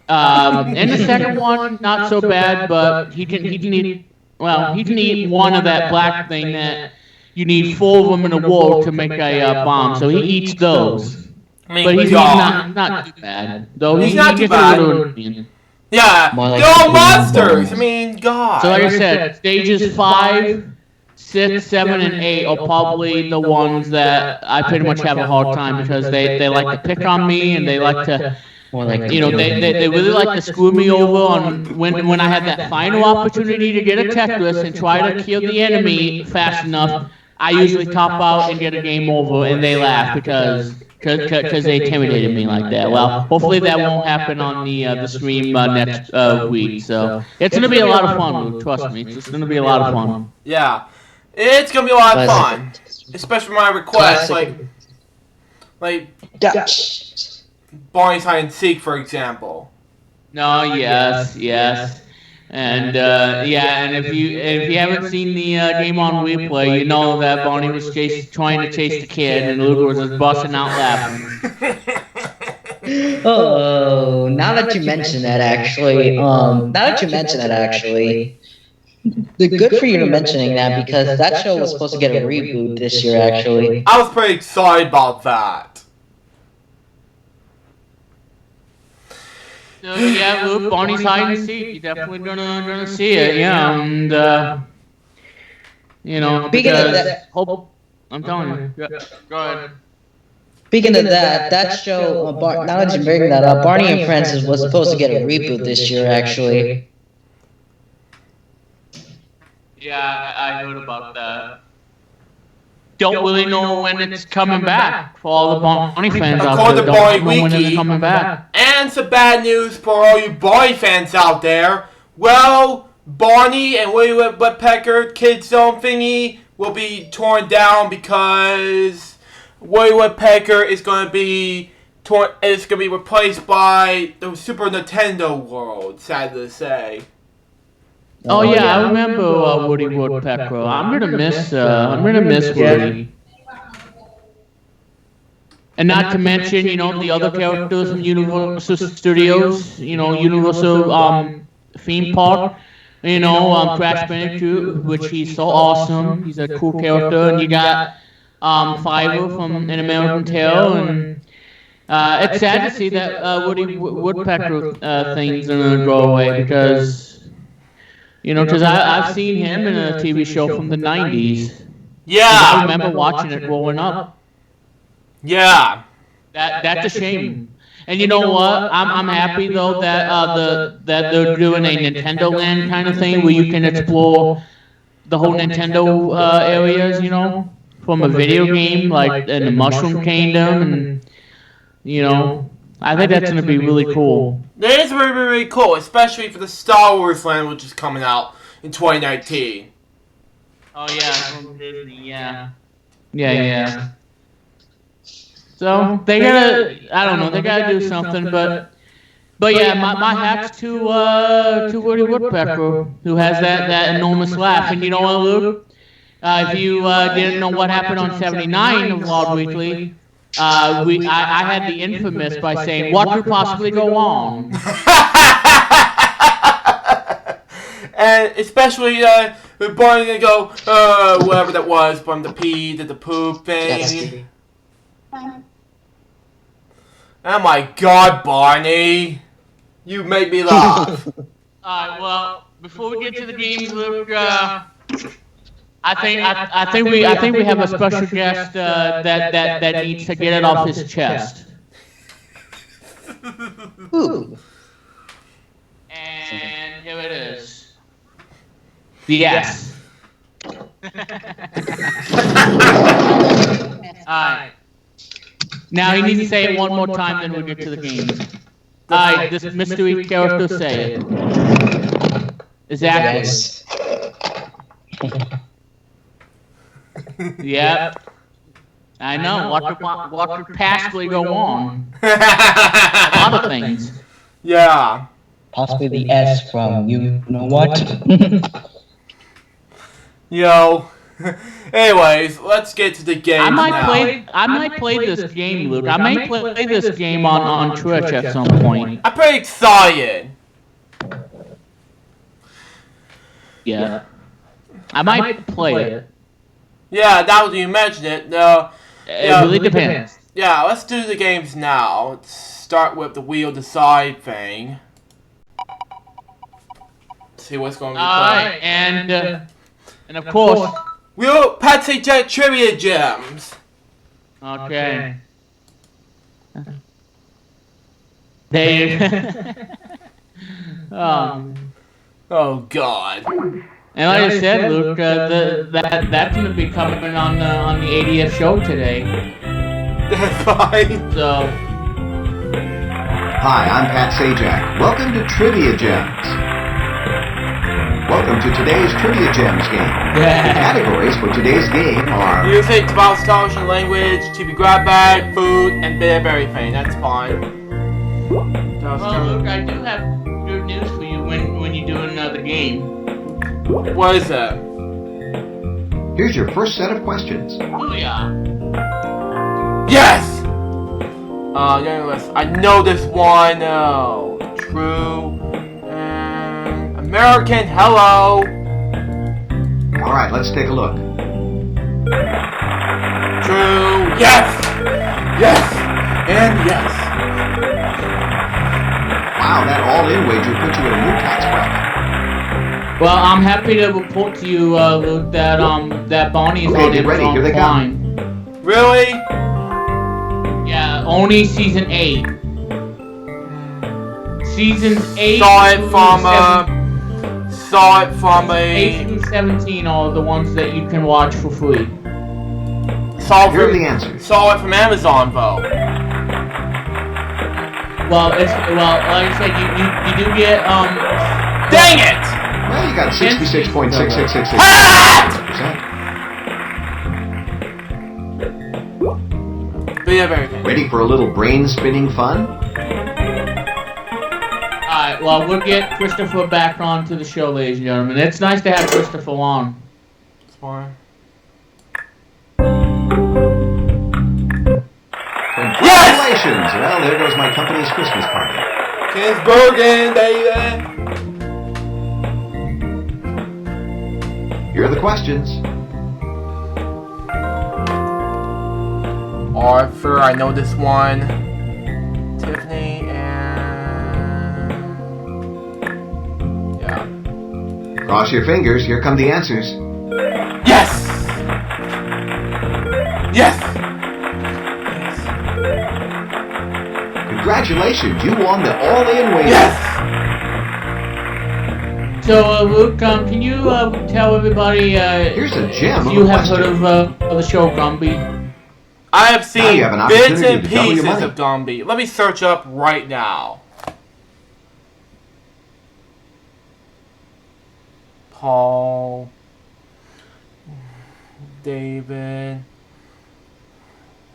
And the second one, not so bad, but he can eat. Well, he can eat one of that black thing that you need 4 of them in a wall to make a bomb. So he eats those. I mean, But he's God. not too bad. Though He's he not too gets bad. a little annoying. Yeah, More like they're all the monsters. bombs. I mean, God. So like I said, stages 5, 6, 7, and 8 are probably the ones that I pretty much have a hard time because they like to pick on me and they like to, More like you know, they really like to screw me over on when I have that final opportunity to get a Tetris and try to kill the enemy fast enough. I usually top out and get a game over, and they laugh because they intimidated me like that. Well, hopefully that won't happen on the stream next week. So it's gonna be a lot of fun, Luke. Trust me, it's gonna be a lot of fun. Yeah, it's gonna be a lot of fun, especially my requests like Dutch. Barney's Hide and Seek, for example. No, yes. And and if you haven't seen the game on replay, you know that Barney was trying to chase the kid, and Luke was just busting out laughing. Oh, now that you mention that, actually, good for you to mentioning that because that show was supposed to get a reboot this year. Actually, I was pretty excited about that. So yeah, Luke, Barney's Hide and Seek. You're definitely gonna see it, yeah. And you know, because I'm telling you. Yeah, go ahead. speaking of that show, now that you bring that up, Barney and Friends was supposed to get a reboot this year. Actually, Yeah, I heard about that. Don't really know when it's coming back for all the Barney fans out there. According to Don't know Barney when it's Wiki, coming back. and some bad news for all you Barney fans out there. Well, Barney and Woody Woodpecker Kids Zone thingy will be torn down because Woody Woodpecker is going to be replaced by the Super Nintendo world. Sad to say. Oh yeah, I remember Woody Woodpecker. I'm gonna miss Woody. And not to mention, you know, the other characters from Universal Studios, you know, Universal theme park, you know, Crash Bandicoot, which he's so awesome. He's a cool character, and you got Fiverr from An American Tail, and it's sad to see that Woody Woodpecker thing's gonna go away because. You know, because I've seen him in a TV show from the 90s. Yeah. I remember watching it growing up. Yeah. That's a shame. And you know what? I'm happy though that that they're doing a Nintendo Land kind of thing where you can explore the whole Nintendo areas. You know, from a video game like in the Mushroom Kingdom, and you know, I think that's going to be really cool. It is really, really cool, especially for the Star Wars Land, which is coming out in 2019. Oh yeah, from Disney, yeah. So they gotta, I don't know, they gotta do something, but yeah, my hats to Woody Woodpecker, who has that enormous laugh. And you know what, Luke? If you didn't know what happened on 79 of Wild Weekly, I had the infamous by saying, "What could possibly go on?" And especially when Barney's gonna go, whatever that was, from the pee to the poop thing. Oh my God, Barney! You made me laugh. Alright, well, before we get to the games, Luke, I think we have a special guest that needs to get it off his chest. Ooh. And here it is. Yes. Alright. Now he needs to say it one more time, then we'll get to the games. Alright, this mystery character, say it. Exactly. Yes. Yep. I know. What could possibly go on? A lot of things. Yeah. Possibly the S from you know what? Yo. Anyways, let's get to the game I might now. play this game, Luke. I may play this game on Twitch at some point. I'm pretty excited. Yeah. I might play it. Yeah, now that you mention it, It really depends. Yeah, let's do the games now. Let's start with the wheel decide thing. See what's going to be Alright, and of course... Wheel Patsy Jet Trivia Gems. Okay. There Oh God. And like I said, Luke, that's going to be coming on the 80th show today. That's fine. So... Hi, I'm Pat Sajak. Welcome to Trivia Gems. Welcome to today's Trivia Gems game. The categories for today's game are music, device, television, language, TV grab bag, food, and bit of everything. That's fine. Well, Luke, I do have good news for you when you do another game. What is that? Here's your first set of questions. Booyah! Yes! I know this one. True. American, hello. Alright, let's take a look. True. Yes! Yes! And yes. Wow, that all-in wager put you in a new tax bracket. Well, I'm happy to report to you, Luke, that that Bonnie's Okay, on get ready, here they Prime. Really? Yeah, only season 8. Seasons 8 Saw it from 8 through 17 are the ones that you can watch for free. Here are the answers. Saw it from Amazon, though. Well, like I said, you do get Dang it! Well, you got 66.6666%. Bit of everything. Ready for a little brain-spinning fun? Alright, well, we'll get Christopher back onto the show, ladies and gentlemen. It's nice to have Christopher on. It's fine. Congratulations! Well, there goes my company's Christmas party. Kingsburgen, baby! Here are the questions. Arthur, I know this one. Tiffany, and... yeah. Cross your fingers, here come the answers. Yes! Yes! Congratulations, you won the all-in wager. Yes! So, Luke, can you tell everybody Here's a gem if of you a have question. heard of the show Gumby? I have Now seen you have an bits opportunity and to double your pieces money. of Gumby. Let me search up right now. Paul, David,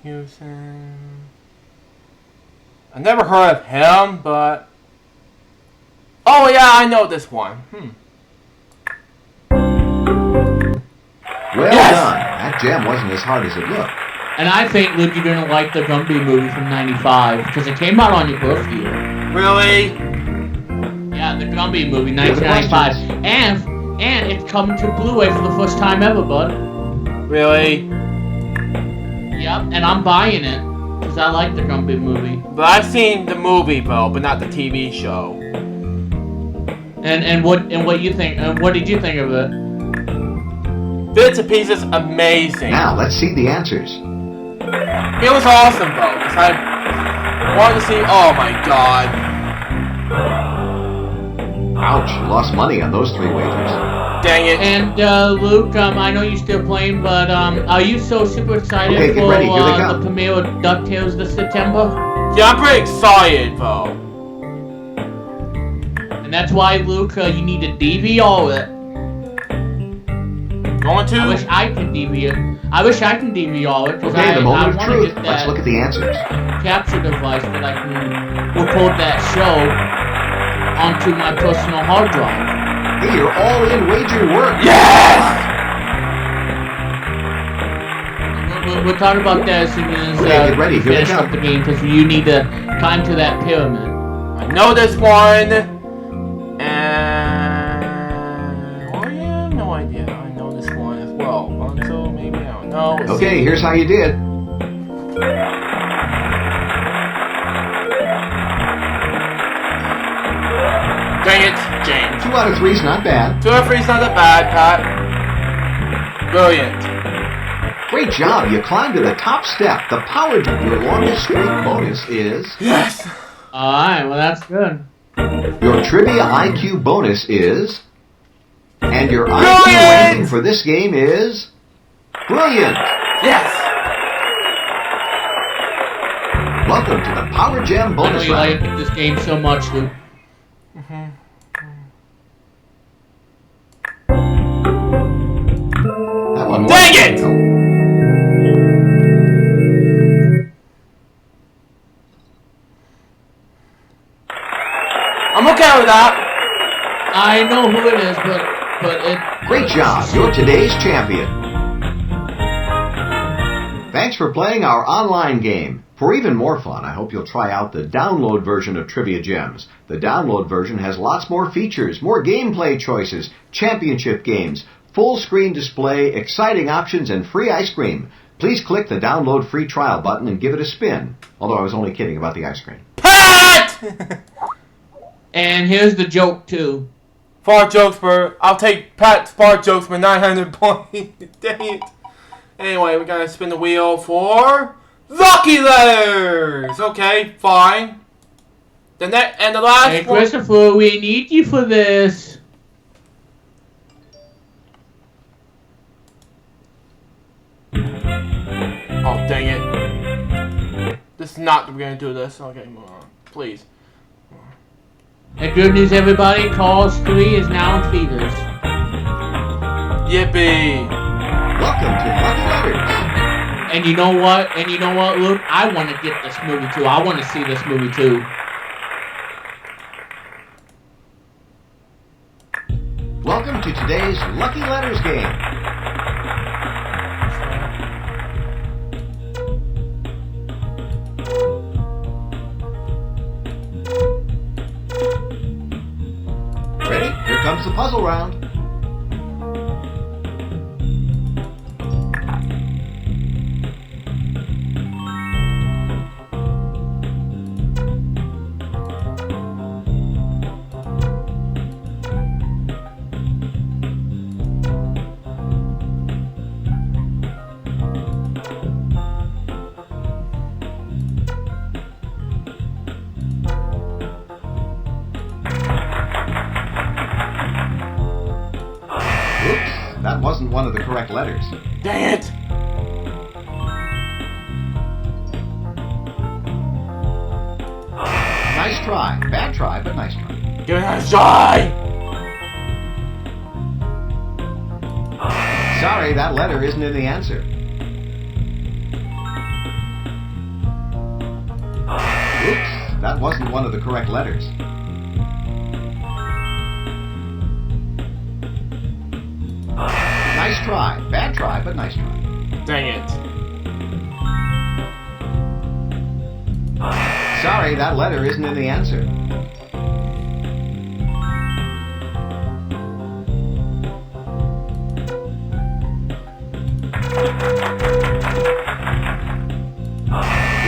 Houston. I never heard of him, but... oh yeah, I know this one. Well Yes! done. That gem wasn't as hard as it looked. And I think, Luke, you're going to like the Gumby movie from 95, because it came out on your birthday year. Really? Yeah, the Gumby movie, 1995. And it's coming to Blu-ray for the first time ever, bud. Really? Yep, and I'm buying it, because I like the Gumby movie. But I've seen the movie, though, but not the TV show. And what you think? And what did you think of it? Bits and pieces, amazing. Now, let's see the answers. It was awesome, though, because I wanted to see... oh my god. Ouch, you lost money on those 3 wagers. Dang it. And Luke, I know you're still playing, but are you so super excited Okay, get for ready, here they the come. premiere of DuckTales this September? Yeah, I'm pretty excited, though. And that's why, Luke, you need to DVR it. Going to? I wish I could DVR. I wish I can DVR it because Okay, the I moment of want to truth. get Let's that look at the answers. capture device that I can record that show onto my personal hard drive. Hey, your all-in wager worked. Yes! We'll talk about that as soon as Okay, get ready. we Here they finish up come. the game because you need to climb to that pyramid. I know this one. And well, I have no idea. I know this one as well. So maybe I don't know. Let's Okay, see. here's how you did. Dang it, James. 2 out of 3 is not bad. 2 out of 3 is not that bad, Pat. Brilliant. Great job. You climbed to the top step. The power jump. Your longest streak bonus is... Yes. Alright, well that's good. Your trivia IQ bonus is... And your IQ Brilliant! ranking for this game is... Brilliant! Yes. Welcome to the Power Gem I know bonus you round. like this game so much, Luke. That one Dang it! I'm okay with that. I know who it is, but it. Great job. You're today's champion. Thanks for playing our online game. For even more fun, I hope you'll try out the download version of Trivia Gems. The download version has lots more features, more gameplay choices, championship games, full screen display, exciting options, and free ice cream. Please click the download free trial button and give it a spin. Although I was only kidding about the ice cream. Pat! And here's the joke too. Fart jokes for... I'll take Pat's fart jokes for 900 points. Dang it. Anyway, we gotta spin the wheel for... Lucky Letters! Okay, fine. And the last Hey one... Christopher, we need you for this. Oh, dang it. This is not... We're gonna do this. Okay, move on. Please. And good news, everybody. Calls 3 is now in theaters. Yippee. Welcome to Lucky Letters. And you know what? Luke? I want to get this movie too. I want to see this movie too. Welcome to today's Lucky Letters game. Ready? Here comes the puzzle round. Oops, that wasn't one of the correct letters. Dang it. Nice try. Bad try, but nice try. Give it a try. Sorry, that letter isn't in the answer. Oops, that wasn't one of the correct letters. Nice try. Bad try, but nice try. Dang it. Sorry, that letter isn't in the answer.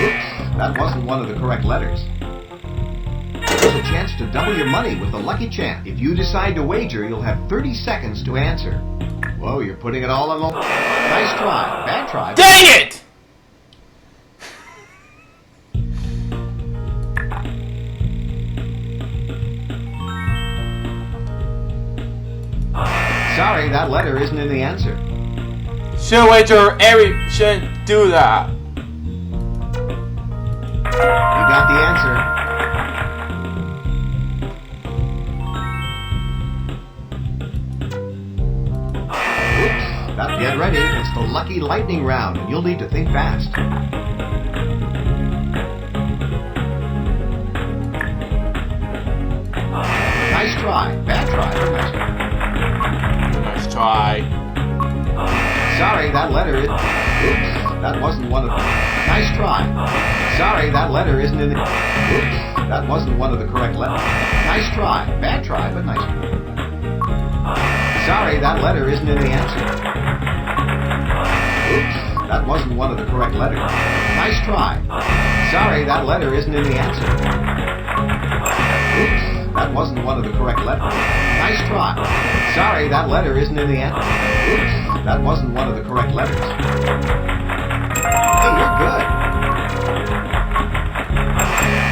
Oops, that wasn't one of the correct letters. There's a chance to double your money with a Lucky Chant. If you decide to wager, you'll have 30 seconds to answer. Whoa, you're putting it all on the... Nice try. Bad try. Dang it! Sorry, that letter isn't in the answer. Should wager shouldn't do that. You got the answer. Get ready, it's the Lucky Lightning Round, and you'll need to think fast. Nice try. Bad try, but nice try. Nice try. Sorry, that letter is... Oops, that wasn't one of... Nice try. Sorry, that letter isn't in the... Oops, that wasn't one of the correct letters. Nice try. Bad try, but nice try. Sorry, that letter isn't in the answer. Oops, that wasn't one of the correct letters. Nice try. Sorry, that letter isn't in the answer. Oops, that wasn't one of the correct letters. Nice try. Sorry, that letter isn't in the answer. Oops, that wasn't one of the correct letters. Hey, you're good.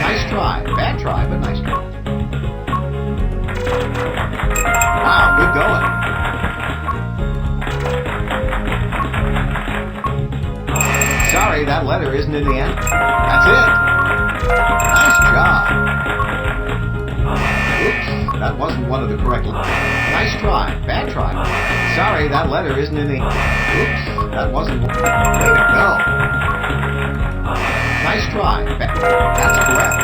Nice try. Bad try, but nice try. Wow, good going. Sorry, that letter isn't in the answer. That's it. Nice job. Oops, that wasn't one of the correct letters. Nice try. Bad try. Sorry, that letter isn't in the... Oops, that wasn't... Way to go. Nice try. That's correct.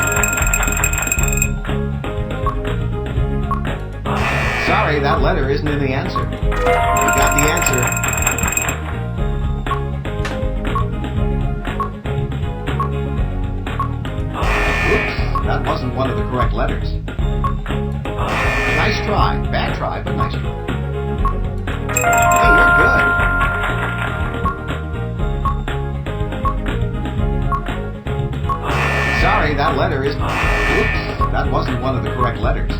Sorry, that letter isn't in the answer. You got the answer. Oops, that wasn't one of the correct letters. Nice try. Bad try, but nice try. Hey, you're good. Sorry, that letter isn't... Oops, that wasn't one of the correct letters.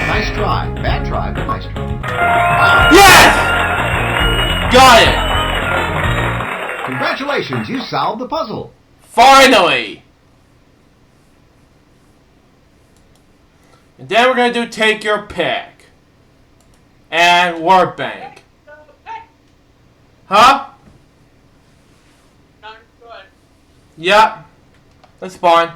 Nice try. Bad try, but nice try. Wow. Yes! Got it! Congratulations, you solved the puzzle. Finally! And then we're going to do Take Your Pick. And Word Bank. Huh? Not good. Yep. That's fine.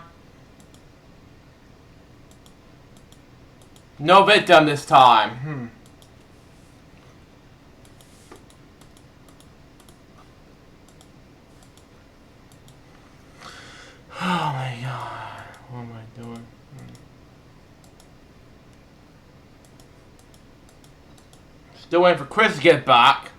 No victim this time. Oh my god. What am I doing? Still waiting for Chris to get back.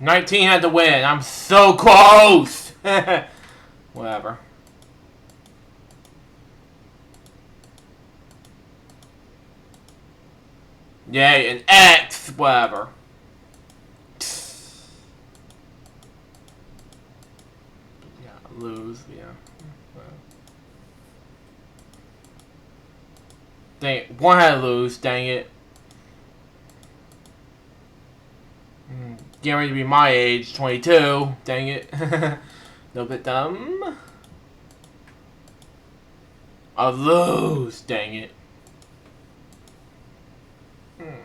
$19 had to win. I'm so close. Whatever. Yay, an X. Whatever. Yeah, lose. Yeah. Dang it. One had to lose. Dang it. Getting ready to be my age, 22. Dang it. No bit dumb. I'll lose. Dang it. Let's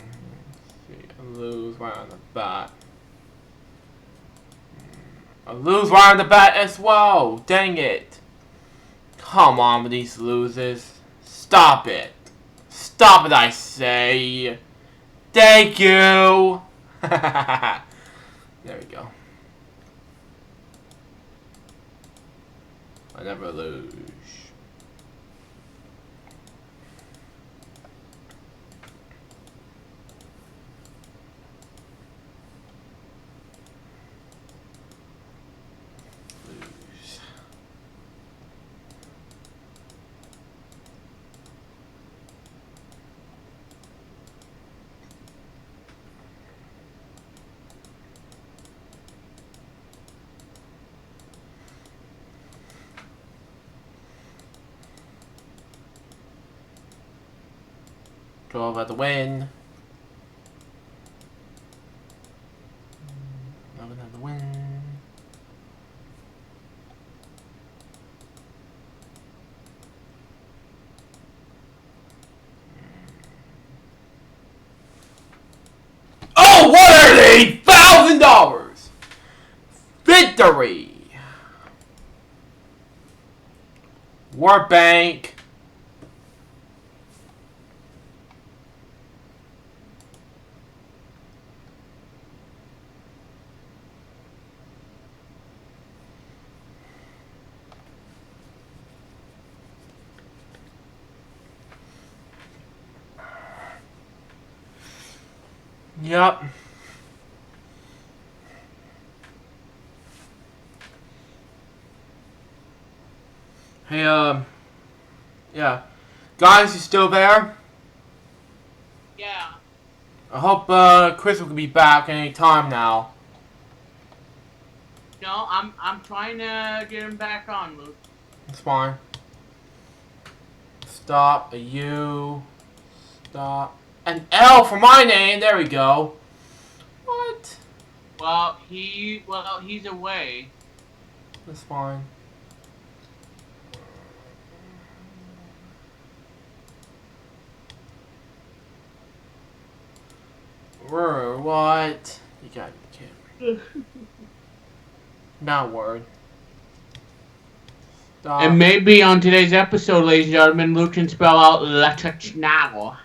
see. I'll lose right on the bat. I'll lose right on the bat as well. Dang it. Come on with these losers. Stop it. Stop it, I say. Thank you. There we go. I never lose. Lose. About to win. World Bank. Yep. Hey, yeah. Guys, you still there? Yeah. I hope, Chris will be back any time now. No, I'm trying to get him back on, Luke. It's fine. Stop, a U, stop. An L for my name, there we go. What? Well, he's away. That's fine. What? You gotta be kidding me. Not word. Stop. And maybe on today's episode, ladies and gentlemen, Luke can spell out LukeJ62895.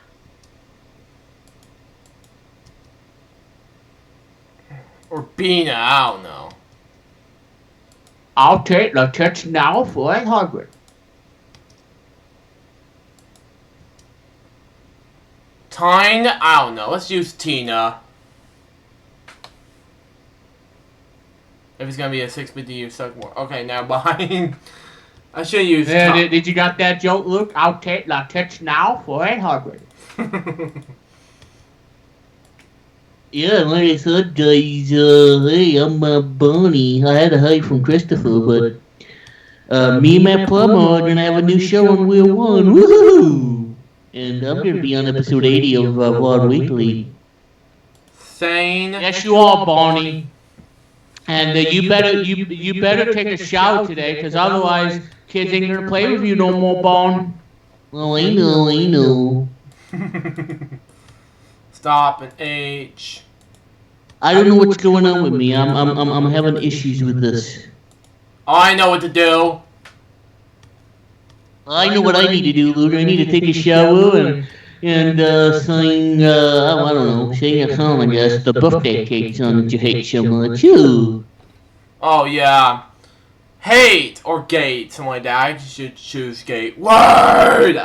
Or Bina, I don't know. I'll take LukeJ62895 for 800. Tyne? I don't know. Let's use Tina. If it's gonna be a 6-bit, you suck more. Okay, now behind. I should use. Yeah, did you got that joke, Luke? I'll take LukeJ62895 for 800. Yeah, like I said, guys, hey, I'm Bonnie. I had to hide from Christopher, but me and Matt Plummer are gonna have a new show on Wheel 1. Woohoo! And I'm gonna be on episode 80 of Vlog Weekly. Sane. Yes, you are, Bonnie. And you better take a shower today, because otherwise kids ain't gonna play with you no more, Bon. Oh, I know. Stop and H. I don't know what's going on with me. I'm having issues with this. I know what to do. I know what I need to do, Luke. I need to take a shower and sing, I don't know, sing a song, I guess. The birthday cake song that you hate so much. Ooh. Oh, yeah. Hate or gate, something like that. I should choose gate. Word!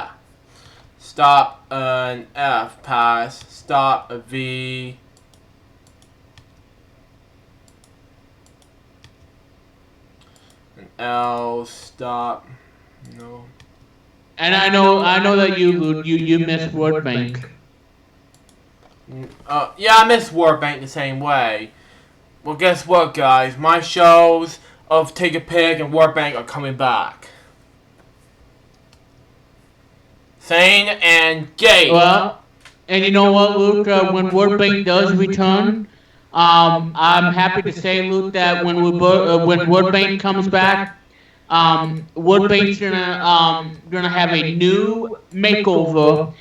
Stop an F. Pass. Stop a V. An L. Stop. No. And I know that you miss Word Bank. Yeah, I miss War Bank the same way. Well, guess what, guys? My shows of Take a Pic and War Bank are coming back. Sane and Gate. Well, and you know what, Luke? When Word Bank does return, I'm happy to say, Luke, that when Word Bank comes back, Word Bank's gonna have a new makeover.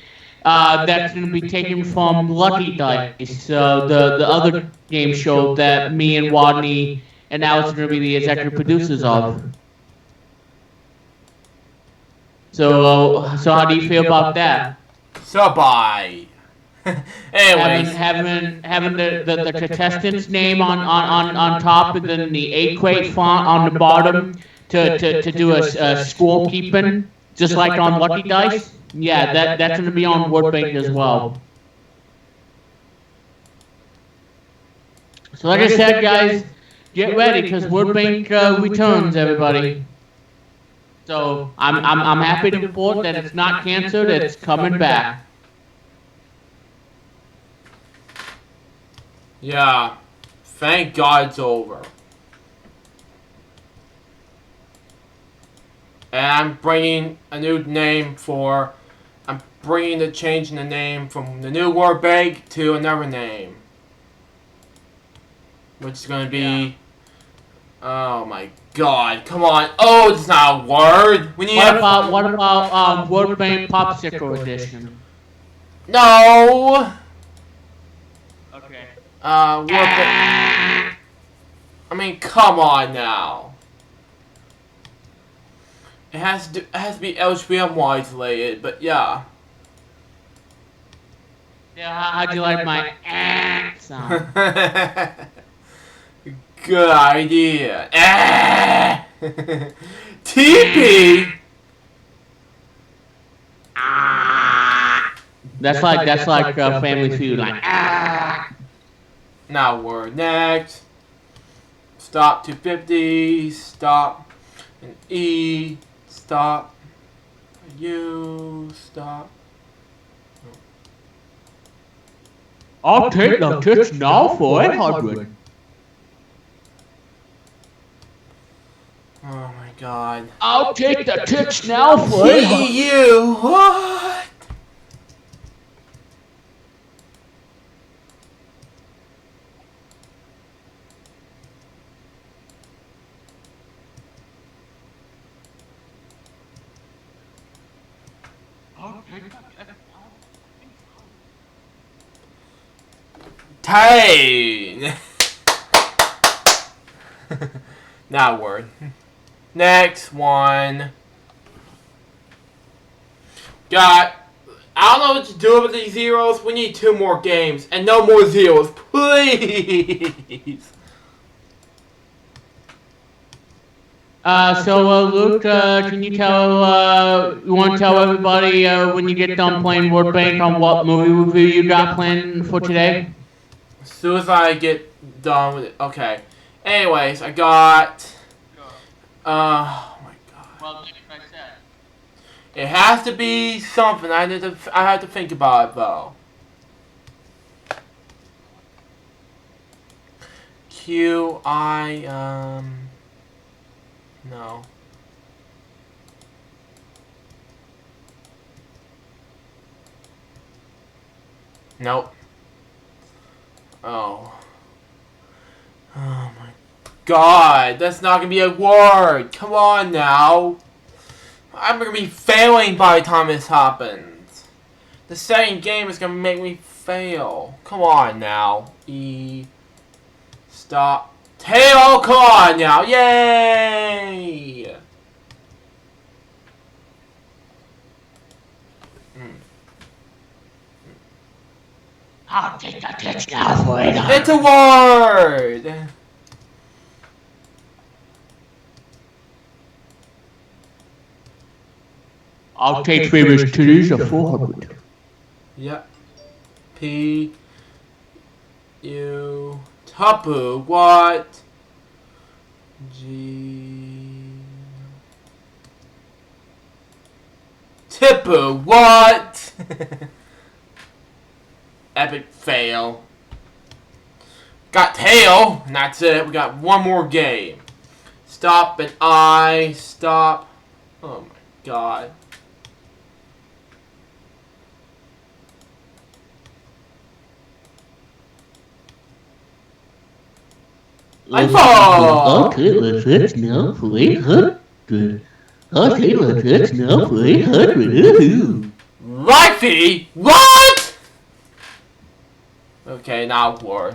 That's going to be taken from Lucky Dice, the other game show that me and Wadney and Alex are going to be the executive producers of. So how do you feel about that? Bye. Anyways, Having the contestant's name on top and then the A-Quake font on the bottom to do a score keeping, just like on Lucky Dice. Yeah, that's going to be on Word Bank as well. So like I said, guys, get ready because Word Bank returns, everybody. So I'm happy to report that it's not canceled; it's coming back. yeah. Thank God it's over. And I'm bringing a new name for. I'm bringing the change in the name from the new War Bank to another name, which is going to be. Oh my God! Come on! Oh, it's not a word. We need. What about Word Bank Popsicle Edition? No. Okay. War Bank. I mean, come on now. It has to be LHBM-wise related, but yeah. Yeah, how'd you like my sound? Good idea. TP. That's like Family Feud, like. Now we're next. Stop 250. Stop. And E. Stop. U. Stop. I'll take the tits now for 800. Oh my god. I'll take the tits now for 800. You what? Tight. Now word. Next one. I don't know what to do with these zeros. We need 2 more games and no more zeros, please. Luke, can you you want to tell everybody when you get done playing Word Bank on what movie review you got planned for today? As soon as I get done with it. Okay. Anyways, I got... oh my god. Well, like I said. It has to be something. I had to think about it, though. No. Nope. Oh. Oh my god, that's not gonna be a word. Come on now. I'm gonna be failing by the time this happens. The second game is gonna make me fail. Come on now. E. Stop. Tail, come on now. Yay! I'll take the tits now for 800. It's a word! I'll take famous titties at 400. Yep. P. U. Tapu. What? G. Tipu. What? Epic fail. Got tail. And that's it. We got one more game. Stop and I. Stop. Oh my god. I fall! I'll take the tits now for 800. I'll take the tits now for 800. Lifey? What? Okay, now war.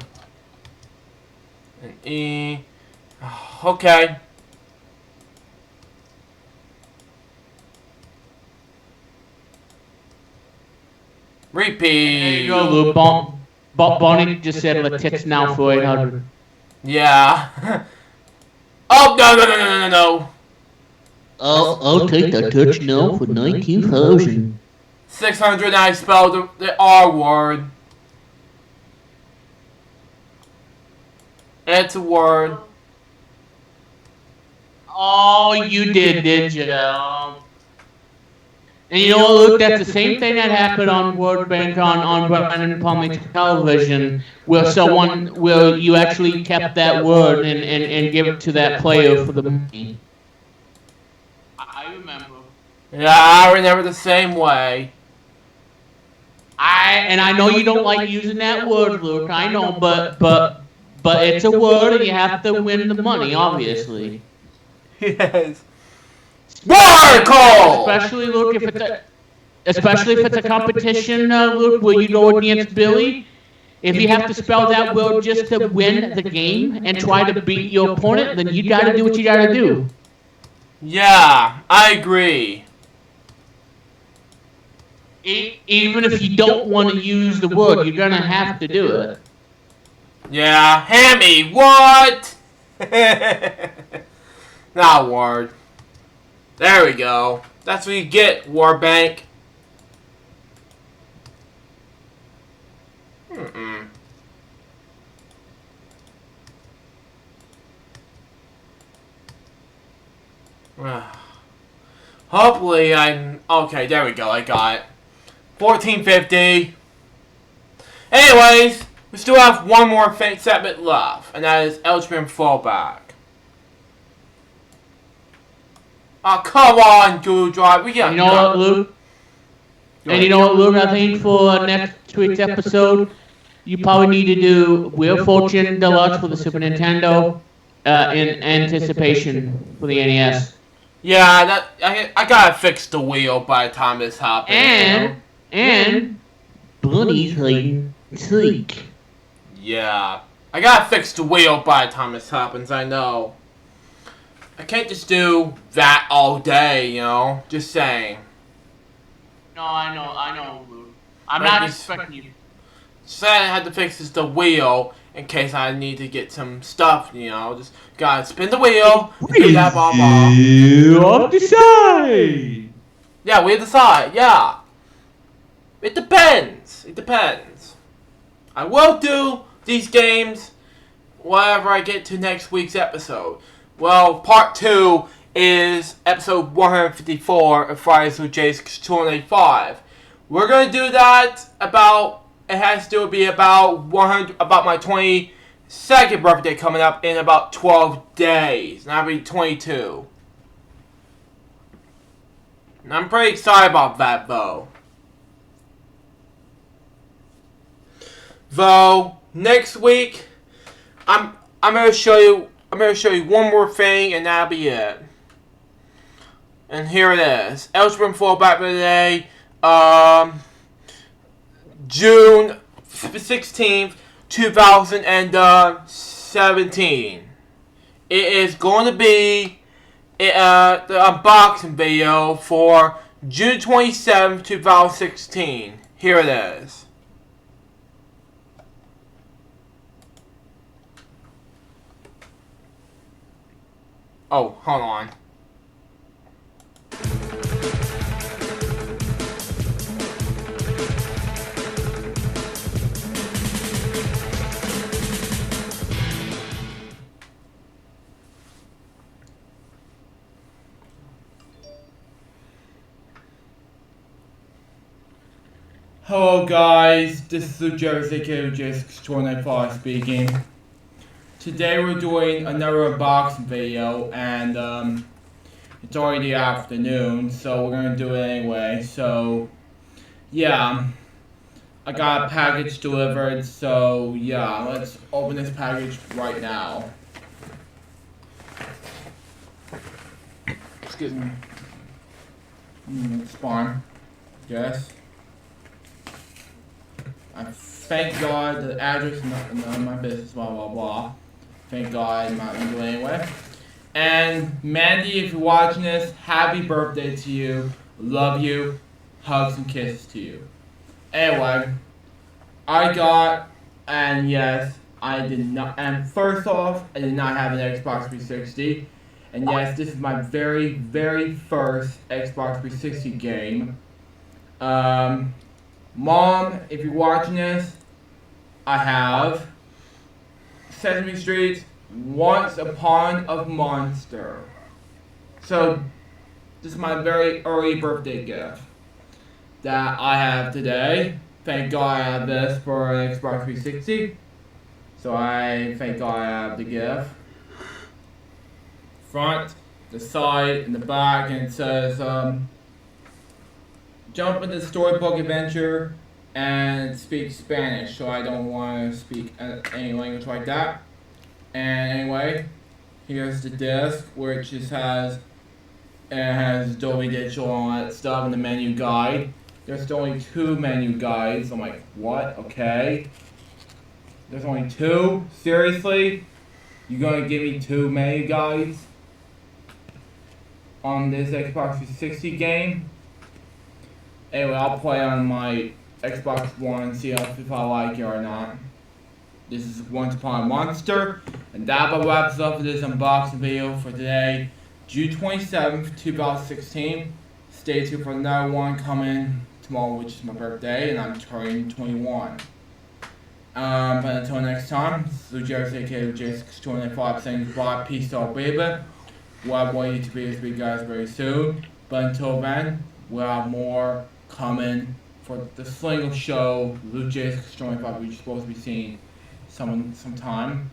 An E. Okay. Repeat. There you go, Luke. Bonnie just said the tits now for 800. Yeah. Oh, no. I'll take the tits now for 19,000. 600, I spelled the R word. It's a word. Oh, you did you? And you know what, Luke, that's the same thing that happened on Word Bank on Brandon Public Television, where you actually kept that word and give it to that player for the money. I remember. Yeah, I remember the same way. I know you don't like using that word, Luke. I know, but it's a word, and you have to win the money, obviously. Yes. Word call! Especially, Luke, if it's a competition, Luke, where you go against Billy. If you have to spell that word just to win the game and try to beat your opponent, then you got to do what you got to do. Yeah, I agree. Even if you don't want to use the word, you're gonna have to do it. Yeah, Hammy, what? Not word. There we go. That's what you get, Warbank. Mm-mm. Hopefully I'm... Okay, there we go. I got it. 1450. Anyways, we still have one more segment left, and that is Elchman fallback. Oh, come on, Google Drive. We got... You know what, Luke? And you know what, Luke? I think for next week's episode, you probably need to do Wheel of Fortune Deluxe for the Super Nintendo in anticipation for the NES. Yeah, that I gotta fix the wheel by the time this happens. And Bunny's hiding Sleek. Yeah, I gotta fix the wheel by the time this happens. I know. I can't just do that all day, you know. Just saying. No, I know, Luke. I'm not expecting you. So I had to fix is the wheel in case I need to get some stuff, you know. Just gotta spin the wheel and do that, blah blah. You off the side. Yeah, we decide. Yeah. It depends. It depends. I will do these games whenever I get to next week's episode. Well, part 2 is episode 154 of Friday's LukeJ62895. We're gonna do that about. It has to be about my 22nd birthday coming up in about 12 days. And that'll be 22. And I'm pretty excited about that, though. Though next week, I'm gonna show you one more thing, and that'll be it. And here it is. Elchburn fallback for today. June 16th, 2017. It is going to be the unboxing video for June 27th, 2016. Here it is. Oh, hold on. Hello guys, this is LukeJ62895 speaking. Today we're doing another unboxing video, and it's already the afternoon, so we're gonna do it anyway. So yeah, I got a package delivered, so yeah, let's open this package right now. Excuse me. Spawn. Yes. Thank God the address is none of my business, blah blah blah. Thank God I'm not gonna do it anyway. And Mandy, if you're watching this, happy birthday to you. Love you. Hugs and kisses to you. Anyway, and yes, I did not, and first off, I did not have an Xbox 360. And yes, this is my very, very first Xbox 360 game. Mom, if you're watching this, I have Sesame Street's Once Upon a Monster. So, this is my very early birthday gift that I have today. Thank God I have this for an Xbox 360. So thank God I have the gift. Front, the side, and the back, and it says, jump into the storybook adventure and speak Spanish, so I don't want to speak any language like that. And anyway, here's the disc, which just has Dolby Digital and all that stuff, and the menu guide. There's only 2 menu guides. I'm like, what? Okay. There's only 2? Seriously? You gonna give me 2 menu guides? on this Xbox 360 game. Anyway, I'll play on my Xbox One, see if I like it or not. This is Once Upon a Monster, and that about wraps up for this unboxing video for today, June 27th, 2016. Stay tuned for another one coming tomorrow, which is my birthday, and I'm turning 21. But until next time, this is LukeJ62895 saying goodbye, peace out, baby. We'll have more YouTube videos for you guys very soon. But until then, we'll have more coming for the Sling Show, LukeJ62895, which is supposed to be seen sometime.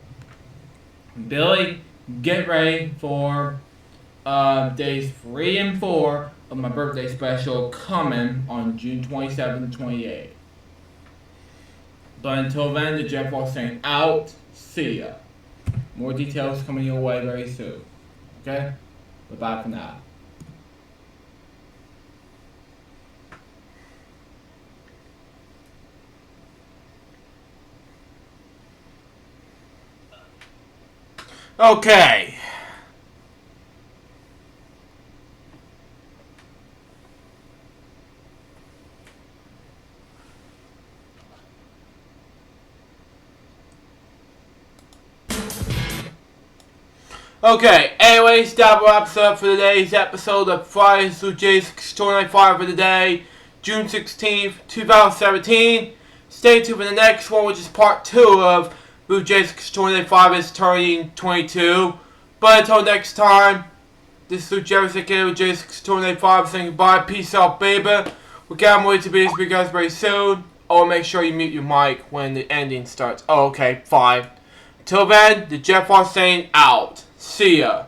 Billy, get ready for days 3 and 4 of my birthday special coming on June 27th and 28th. But until then, the Jeff Wall saying out. See ya. More details coming your way very soon. Okay? Bye-bye for now. Okay. Okay, anyways, that wraps up for today's episode of Friday's LukeJ62895 for the day, June 16th, 2017. Stay tuned for the next one, which is part 2 of LukeJ62895 is turning 22. But until next time, this is LukeJ62895 saying goodbye, peace out, baby. We got more to be for you guys very soon. Oh, make sure you mute your mic when the ending starts. Oh, okay, fine. Till then, the Jeff was saying out. See ya.